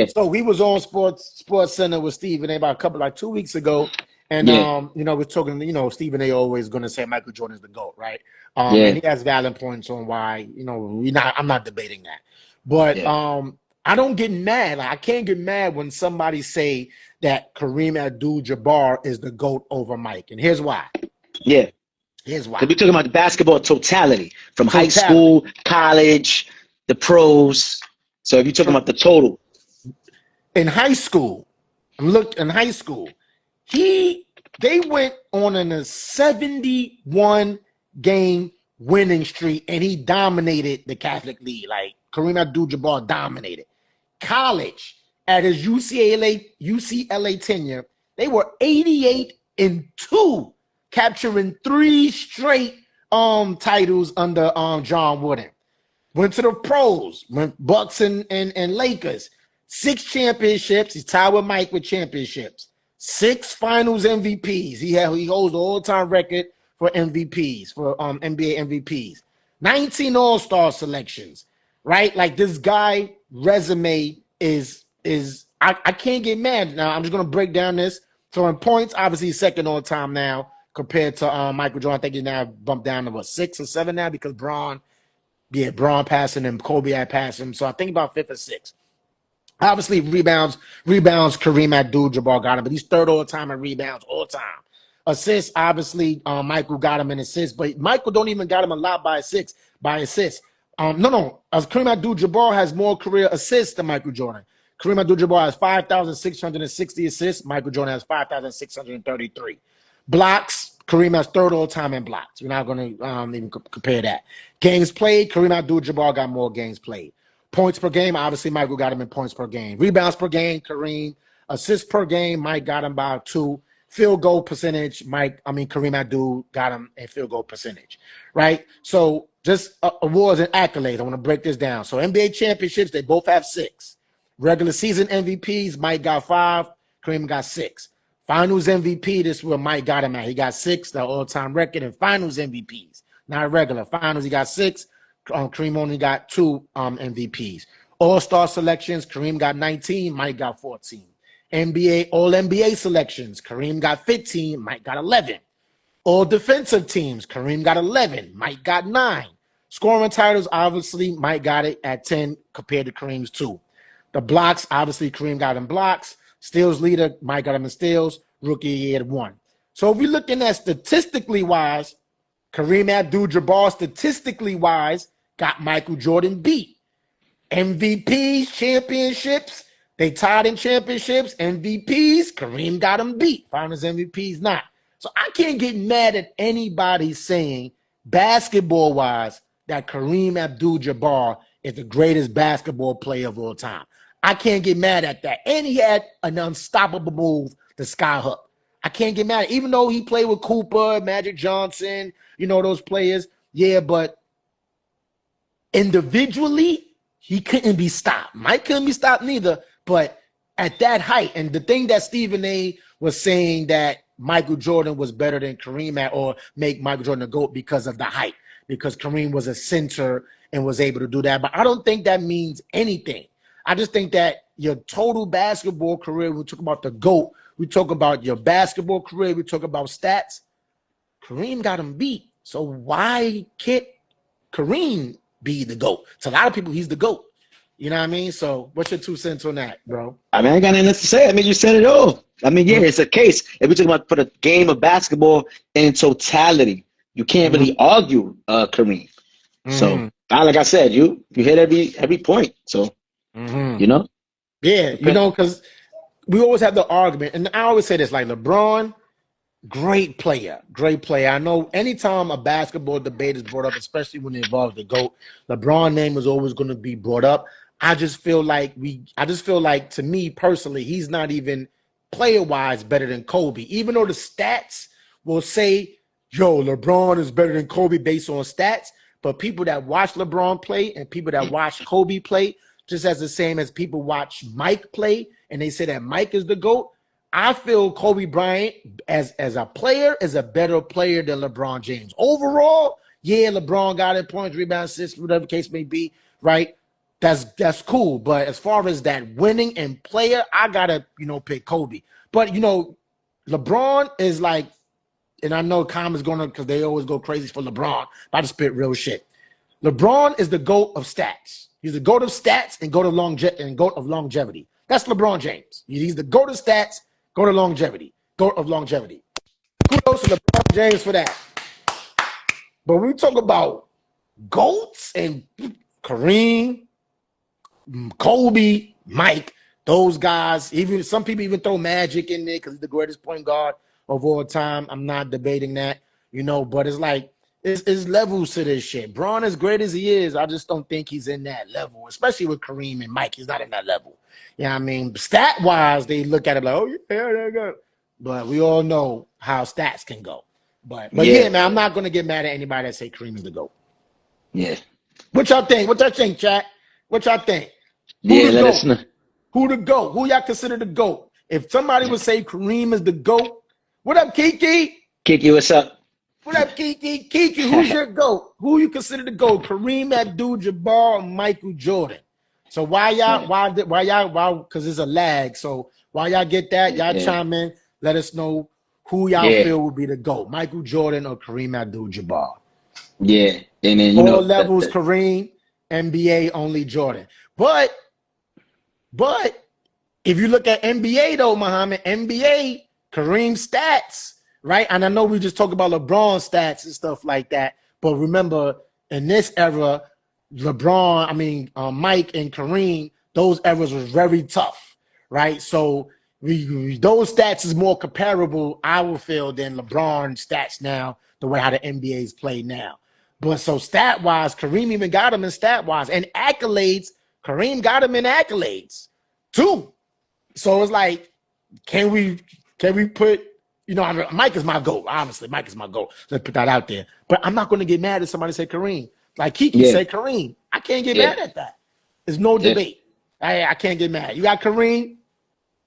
So he was on Sports Center with Stephen A. about 2 weeks ago, and you know, we're talking. You know, Stephen A. always going to say Michael Jordan's the GOAT, right? And he has valid points on why. You know, I'm not debating that, but I don't get mad. Like, I can't get mad when somebody say that Kareem Abdul-Jabbar is the GOAT over Mike. And here's why. Yeah. Here's why. We're talking about the basketball totality from high school, college, the pros. So if you're talking about the total. In high school, they went on a 71 game winning streak and he dominated the Catholic League. Like Kareem Abdul-Jabbar dominated. College, at his UCLA tenure, they were 88-2, capturing 3 straight titles under John Wooden. Went to the pros, went Bucks and Lakers, 6 championships. He's tied with Mike with championships. 6 Finals MVPs. He holds the all-time record for MVPs for NBA MVPs. 19 All-Star selections. Right? Like this guy resume is I can't get mad. Now I'm just gonna break down this. So in points, obviously he's second all time now compared to Michael Jordan. I think he's now bumped down to 6 or 7 now because Braun passing him, Kobe had passed him. So I think about 5th or 6th. Obviously rebounds, Kareem Abdul-Jabbar got him, but he's 3rd all time in rebounds all time. Assists, obviously, Michael got him in assists, but Michael don't even got him a lot by assists. Kareem Abdul-Jabbar has more career assists than Michael Jordan. Kareem Abdul-Jabbar has 5,660 assists. Michael Jordan has 5,633. Blocks, Kareem has third all time in blocks. We're not going to even compare that. Games played, Kareem Abdul-Jabbar got more games played. Points per game, obviously Michael got him in points per game. Rebounds per game, Kareem. Assists per game, Mike got him by 2. Field goal percentage, Kareem Abdul got him in field goal percentage, right? So just awards and accolades. I want to break this down. So NBA championships, they both have 6. Regular season MVPs, Mike got 5, Kareem got 6. Finals MVP, this is where Mike got him at. He got 6, the all-time record in finals MVPs. Not regular. Finals, he got 6. Kareem only got 2 MVPs. All-star selections, Kareem got 19, Mike got 14. NBA, All-NBA selections, Kareem got 15, Mike got 11. All defensive teams, Kareem got 11, Mike got 9. Scoring titles, obviously, Mike got it at 10 compared to Kareem's 2. The blocks, obviously, Kareem got in blocks. Steals leader, Mike got him in steals. Rookie year at 1. So if we're looking at statistically wise, Kareem Abdul-Jabbar statistically wise got Michael Jordan beat. MVPs, championships, they tied in championships. MVPs, Kareem got him beat. Finals MVPs not. So I can't get mad at anybody saying basketball wise that Kareem Abdul-Jabbar is the greatest basketball player of all time. I can't get mad at that. And he had an unstoppable move, the skyhook. I can't get mad at it. Even though he played with Cooper, Magic Johnson, those players. Yeah, but individually, he couldn't be stopped. Mike couldn't be stopped neither. But at that height, and the thing that Stephen A. was saying that Michael Jordan was better than Kareem at, or make Michael Jordan a GOAT because of the height, because Kareem was a center and was able to do that. But I don't think that means anything. I just think that your total basketball career, we talk about the GOAT, we talk about your basketball career, we talk about stats. Kareem got him beat. So why can't Kareem be the GOAT? To a lot of people, he's the GOAT. You know what I mean? So what's your 2 cents on that, bro? I mean, I got nothing to say. I mean, you said it all. I mean, yeah, it's a case. If we talk about for the game of basketball in totality, you can't really argue Kareem. So, like I said, you hit every point. So, Yeah, because we always have the argument, and I always say this, like LeBron, great player. I know anytime a basketball debate is brought up, especially when it involves the GOAT, LeBron's name is always going to be brought up. I just feel like to me personally, he's not even player-wise better than Kobe. Even though the stats will say, yo, LeBron is better than Kobe based on stats, but people that watch LeBron play and people that watch Kobe play, just as the same as people watch Mike play and they say that Mike is the GOAT, I feel Kobe Bryant as a player is a better player than LeBron James. Overall, yeah, LeBron got it, points, rebounds, assists, whatever the case may be, right? That's cool. But as far as that winning and player, I gotta, pick Kobe. But LeBron is like, and I know comments going on because they always go crazy for LeBron. But I just spit real shit. LeBron is the GOAT of stats. He's the GOAT of stats and GOAT of longevity. That's LeBron James. He's the GOAT of stats, GOAT of longevity, GOAT of longevity. Kudos to LeBron James for that. But when we talk about GOATs and Kareem, Kobe, Mike, those guys, even some people even throw Magic in there because he's the greatest point guard of all time. I'm not debating that, but it's like it's levels to this shit. Braun, as great as he is, I just don't think he's in that level, especially with Kareem and Mike. He's not in that level. You know what I mean? Stat-wise, they look at it like, oh, yeah, there you go. But we all know how stats can go. But yeah, man, I'm not going to get mad at anybody that say Kareem is the GOAT. Yeah. What y'all think? Chat? What y'all think? Let us know. Who the GOAT? Who y'all consider the GOAT? If somebody would say Kareem is the GOAT, what up, Kiki? Kiki, what's up? What up, Kiki? Kiki, who's your GOAT? Who you consider the GOAT? Kareem Abdul-Jabbar or Michael Jordan? So why y'all, because there's a lag. So while y'all get that, y'all chime in, let us know who y'all feel would be the GOAT, Michael Jordan or Kareem Abdul-Jabbar. Yeah. And then, all levels, Kareem, NBA, only Jordan. But if you look at NBA though, Muhammad, NBA, Kareem stats, right? And I know we just talk about LeBron stats and stuff like that. But remember, in this era, Mike and Kareem, those eras was very tough, right? So those stats is more comparable, I would feel, than LeBron's stats now, the way how the NBA's play now. But so stat-wise, Kareem even got him in stat-wise. And accolades, Kareem got him in accolades, too. So it's like, can we put, Mike is my GOAT, obviously. Mike is my GOAT. Let's put that out there. But I'm not going to get mad if somebody say Kareem. Like Kiki say Kareem. I can't get mad at that. There's no debate. I can't get mad. You got Kareem,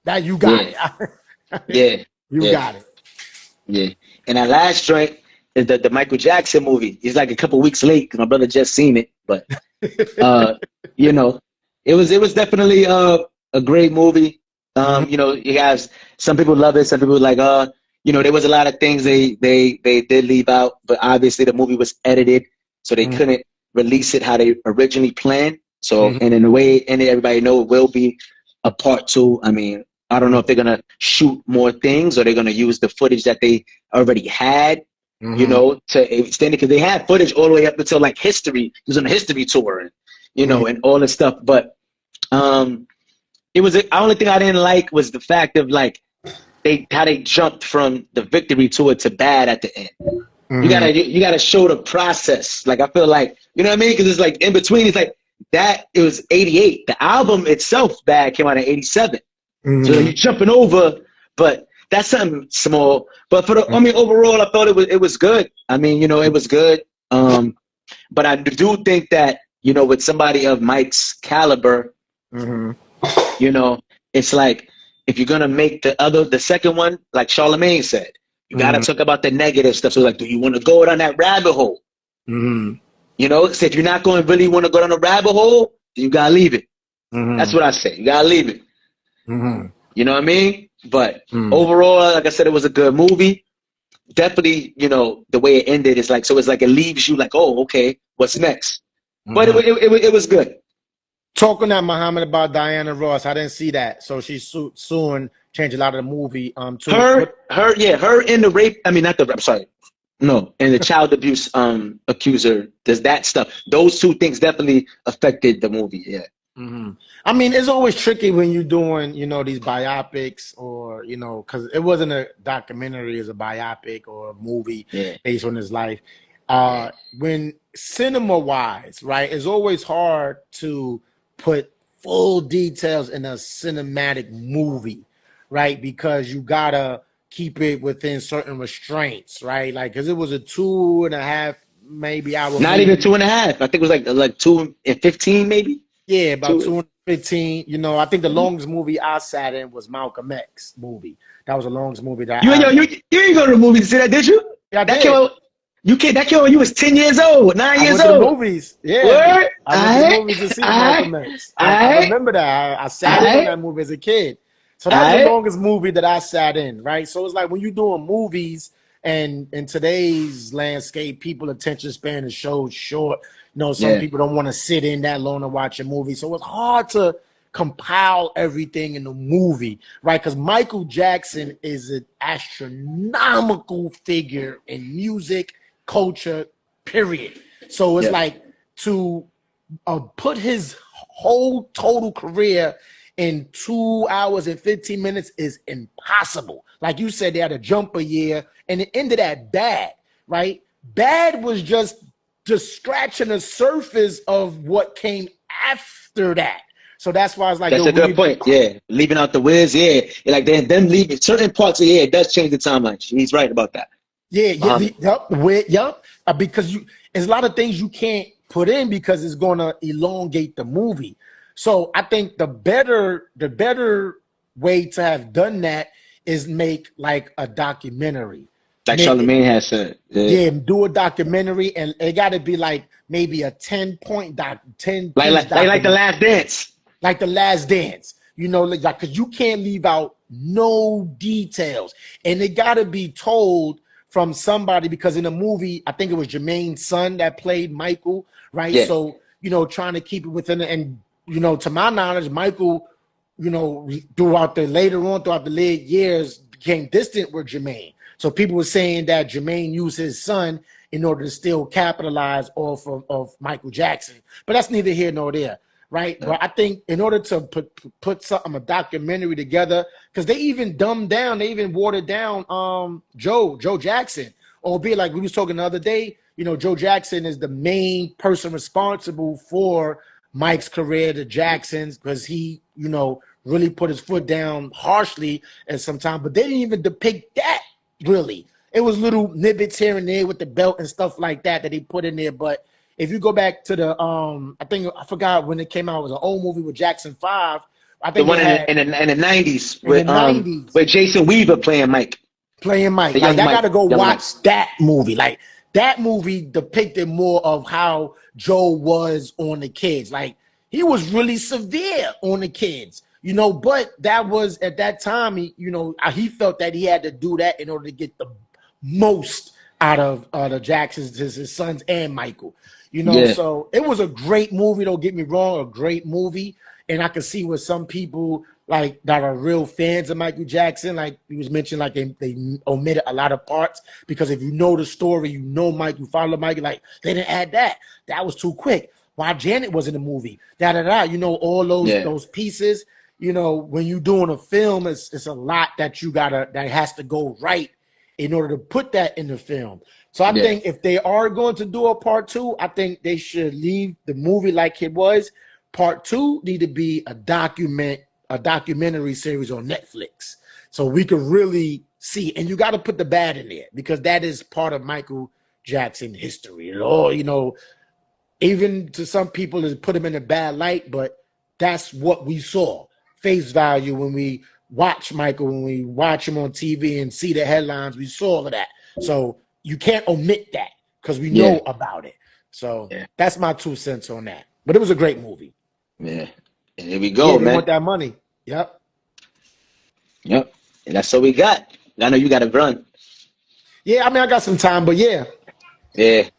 that you got it. You got it. Yeah. And that last joint is the Michael Jackson movie. He's like a couple weeks late because my brother just seen it. But, it was definitely a great movie. You guys, some people love it. Some people like, there was a lot of things they did leave out. But obviously the movie was edited, so they couldn't release it how they originally planned. So, and in a way, and everybody know it will be a part 2. I mean, I don't know if they're going to shoot more things or they're going to use the footage that they already had, to extend it. Because they had footage all the way up until like history. He was on a history tour and, and all this stuff. But it was, the only thing I didn't like was the fact of like, how they jumped from the victory tour to bad at the end. You gotta show the process. Like, I feel like, you know what I mean? Because it's like in between, it's like, that it was 88. The album itself, Bad, came out in 87. So you're jumping over, but that's something small. But for overall, I thought it was good. I mean, it was good. But I do think that, with somebody of Mike's caliber, it's like, if you're gonna make the second one, like Charlamagne said, you gotta talk about the negative stuff. So like, do you want to go down that rabbit hole? So if you're not going to really want to go down a rabbit hole, then you got to leave it. That's what I say. You got to leave it. You know what I mean? But overall, like I said, it was a good movie. Definitely, the way it ended is like, so it's like it leaves you like, oh, okay, what's next? But it was good. Talking that Muhammad about Diana Ross, I didn't see that. So she's suing, changed a lot of the movie. Her in the rape. I mean, not the. I'm sorry. No, and the child abuse accuser, does that stuff. Those two things definitely affected the movie, I mean, it's always tricky when you're doing, these biopics or, because it wasn't a documentary, it's a biopic or a movie based on his life. When cinema-wise, right, it's always hard to put full details in a cinematic movie, right, because you got to keep it within certain restraints, right? Like, because it was a 2.5 maybe hour. Not even 2.5. I think it was like 2:15 maybe. Yeah, about 2:15. I think the longest movie I sat in was Malcolm X movie. That was the longest movie that you didn't go to the movie to see that, did you? Yeah, that came out. That came when you was 10 years old, 9 years old. I went to the movies. Yeah. Word? I went to the movies to see Malcolm X. I remember that. I sat in that movie as a kid. So that's the longest movie that I sat in, right? So it's like when you're doing movies and in today's landscape, people's attention span is so short. Some people don't want to sit in that long to watch a movie. So it's hard to compile everything in the movie, right? Because Michael Jackson is an astronomical figure in music, culture, period. So it's like to put his whole total career in 2 hours and 15 minutes is impossible. Like you said, they had a jumper year, and it ended at Bad, right? Bad was just scratching the surface of what came after that. So that's why I was like, that's a good point. Yeah, leaving out the Wiz. Yeah, like them leaving certain parts of it does change the timeline. He's right about that. Because there's a lot of things you can't put in because it's going to elongate the movie. So I think the better way to have done that is make like a documentary. Like Charlamagne has said. Yeah, do a documentary, and it got to be like maybe a 10-point like The Last Dance. Like The Last Dance. Because you can't leave out no details. And it got to be told from somebody, because in the movie, I think it was Jermaine's son that played Michael, right? Yeah. So, trying to keep it within and to my knowledge, Michael, throughout the late years became distant with Jermaine. So people were saying that Jermaine used his son in order to still capitalize off of Michael Jackson. But that's neither here nor there. right? But I think in order to put something, a documentary together, because they even dumbed down, they even watered down Joe Jackson. Albeit, like we was talking the other day, you know, Joe Jackson is the main person responsible for Mike's career, the Jacksons, because he, you know, really put his foot down harshly at some time. But they didn't even depict that, really. It was little nibbits here and there with the belt and stuff like that he put in there. But if you go back to the, I forgot when it came out, it was an old movie with Jackson 5. I think the one in the 90s with Jason Weaver playing Mike. Like, I gotta go watch that movie. Like, that movie depicted more of how Joe was on the kids. Like, he was really severe on the kids, you know, but that was at that time, he felt that he had to do that in order to get the most out of the Jacksons, his sons and Michael, you know. Yeah. So it was a great movie, don't get me wrong, a great movie. And I could see what some people like that are real fans of Michael Jackson, like you was mentioning, like they omitted a lot of parts, because if you know the story, you know Mike, you follow Mike, like they didn't add that. That was too quick. Why Janet was in the movie, you know, all those pieces. You know, when you're doing a film, it's a lot that that has to go right in order to put that in the film. So I think if they are going to do a part 2, I think they should leave the movie like it was. Part 2 need to be a documentary series on Netflix, so we can really see. And you got to put the bad in there, because that is part of Michael Jackson history. You know, even to some people, is put him in a bad light, but that's what we saw. Face value when we watch Michael, when we watch him on TV and see the headlines, we saw all of that. So you can't omit that, because we know about it. So that's my 2 cents on that. But it was a great movie. Yeah. And here we go, man. They want that money. Yep. And that's what we got. I know you got to run. Yeah, I mean, I got some time, but yeah. Yeah,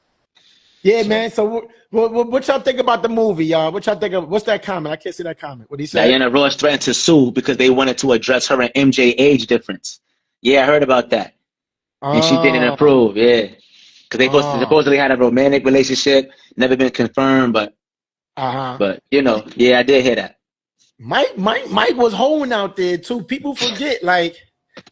man. So what y'all think about the movie, y'all? What y'all think of? What's that comment? I can't see that comment. What he said? Diana Ross threatened to sue because they wanted to address her and MJ age difference. Yeah, I heard about that. And she didn't approve. Yeah, because they supposedly had a romantic relationship, never been confirmed, but you know, I did hear that. Mike was home out there too. People forget, like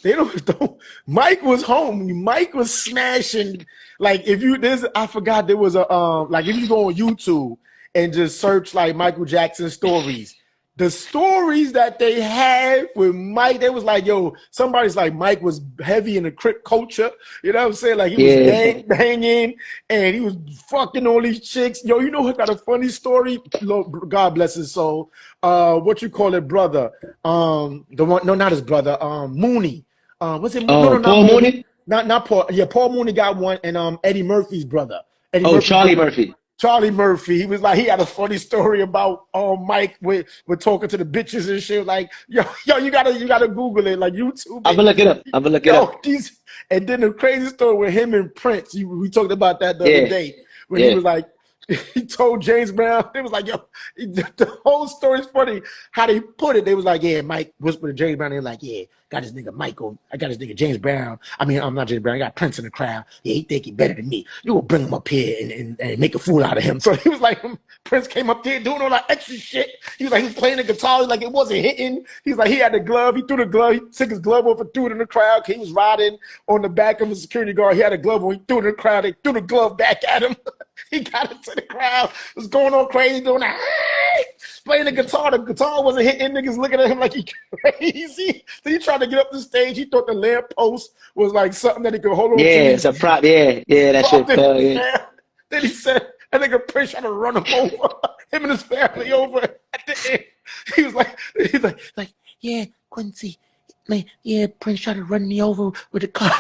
they don't. Mike was home. Mike was smashing. Like I forgot there was a like if you go on YouTube and just search like Michael Jackson stories, the stories that they had with Mike, they was like, yo, somebody's like, Mike was heavy in the Crip culture. You know what I'm saying? Like, he was banging and he was fucking all these chicks. Yo, you know who got a funny story? God bless his soul. What you call it, brother? The one, no, not his brother. Mooney. What's it? Oh, Paul Mooney? Not Paul. Yeah, Paul Mooney got one, and Eddie Murphy's brother. Charlie Murphy. Charlie Murphy, he was like, he had a funny story about Mike with talking to the bitches and shit. Like, yo, you gotta Google it, like YouTube. I'm gonna look it up. And then the crazy story with him and Prince. We talked about that the other day when he was like, he told James Brown. They was like, yo, the whole story's funny how they put it. They was like, yeah, Mike whispered to James Brown. They were like, yeah, got this nigga Michael. I got this nigga James Brown. I mean, I'm not James Brown. I got Prince in the crowd. Yeah, he think he better than me. You will bring him up here and make a fool out of him. So he was like, Prince came up there doing all that extra shit. He was like, he was playing the guitar. Like it wasn't hitting. He was like, he had the glove. He threw the glove. He took his glove off and threw it in the crowd. He was riding on the back of a security guard. He had a glove on. He threw it in the crowd. They threw the glove back at him. He got into the crowd, was going on crazy, doing that, playing the guitar. The guitar wasn't hitting. Niggas looking at him like he crazy. So he tried to get up the stage. He thought the lamp post was like something that he could hold on to. Yeah, it's a prop. Yeah, that shit fell. Yeah. Then he said, that nigga Prince tried to run him over, him and his family over at the end. He was like, yeah, Quincy, man, yeah, Prince tried to run me over with the car.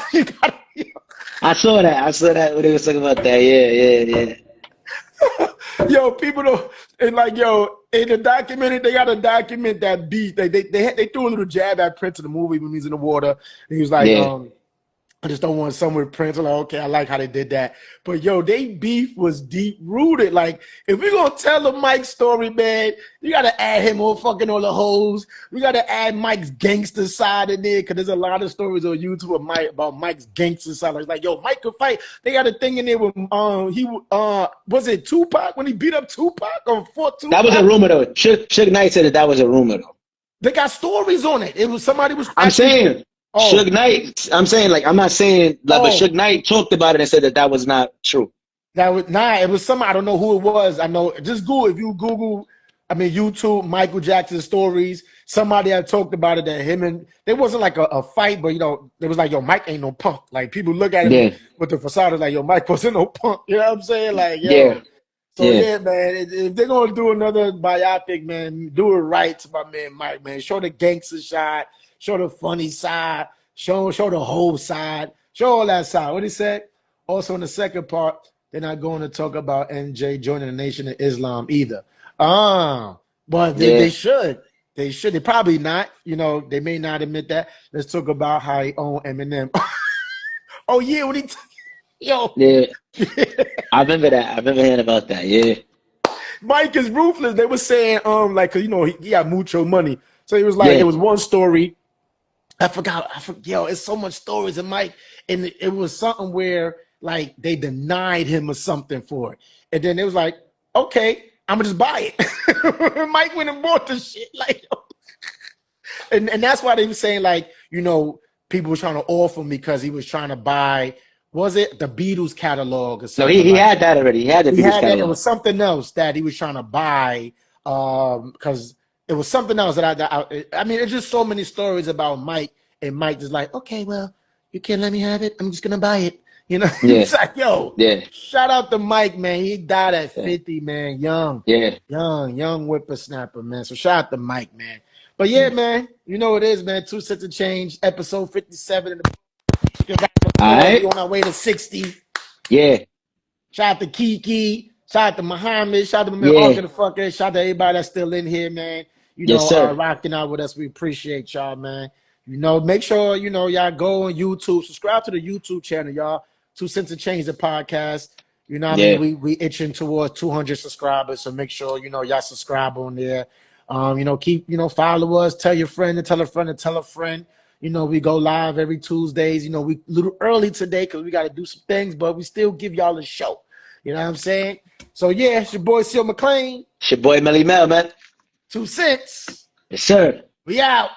I saw that when they was talking about that. Yeah. Yo, people don't, and like, yo, in the documentary, they gotta document that beat. They threw a little jab at Prince in the movie when he was in the water. And he was like, I just don't want some with Prince. Like, okay, I like how they did that. But yo, they beef was deep rooted. Like, if we're gonna tell the Mike story, man, you gotta add him on fucking all the hoes. We gotta add Mike's gangster side in there, because there's a lot of stories on YouTube of about Mike's gangster side. Like, yo, Mike could fight. They got a thing in there with was it Tupac when he beat up Tupac or fought Tupac? That was a rumor though. Suge Knight said that was a rumor though. They got stories on it. It was somebody was. I'm saying. Oh. Suge Knight, I'm saying, like, I'm not saying, like, but Suge Knight talked about it and said that was not true. That was it was somebody, I don't know who it was. I know, just Google, if you Google, YouTube, Michael Jackson stories, somebody had talked about it, that him and, there wasn't like a fight, but, it was like, yo, Mike ain't no punk. Like, people look at him with the facade, like, yo, Mike wasn't no punk. You know what I'm saying? Like, yo. Yeah. So, yeah, man, if they're going to do another biopic, man, do it right to my man Mike, man. Show the gangster side. Show the funny side, show the whole side, show all that side. What he said? Also, in the second part, they're not going to talk about NJ joining the Nation of Islam either. But they should. They should. They probably not. They may not admit that. Let's talk about how he owned Eminem. Oh, yeah, what he yo. Yeah. I remember that. I remember hearing about that, yeah. Mike is ruthless. They were saying, like, cause he got mucho money. So he was like, it was one story. I forgot, yo, it's so much stories of Mike. And it was something where, like, they denied him or something for it. And then it was like, okay, I'm going to just buy it. Mike went and bought the shit. Like, and that's why they were saying, like, people were trying to offer him because he was trying to buy, was it the Beatles catalog or something? No, he had that already. He had the Beatles catalog. It was something else that he was trying to buy because it was something else that there's just so many stories about Mike, and Mike just like, okay, well, you can't let me have it. I'm just going to buy it. Yeah. It's like, yo, yeah. Shout out to Mike, man. He died at 50, man. Young. Yeah. Young whippersnapper, man. So shout out to Mike, man. But yeah, man, you know what it is, man. 2 Cents of Change, episode 57. In the all right. On our way to 60. Yeah. Shout out to Kiki. Shout out to Muhammad. Shout out to my man, the fucker. Shout out to everybody that's still in here, man. Rocking out with us. We appreciate y'all, man. Make sure, y'all go on YouTube. Subscribe to the YouTube channel, y'all. 2 Cents of Change, the podcast. You know what I mean? We itching towards 200 subscribers. So make sure, y'all subscribe on there. Keep, follow us. Tell your friend and tell a friend and tell a friend. We go live every Tuesdays. We a little early today because we got to do some things, but we still give y'all a show. You know what I'm saying? So, yeah, it's your boy, Seal McLean. It's your boy, Melly Mel, man. 2 Cents. Yes, sir. We out.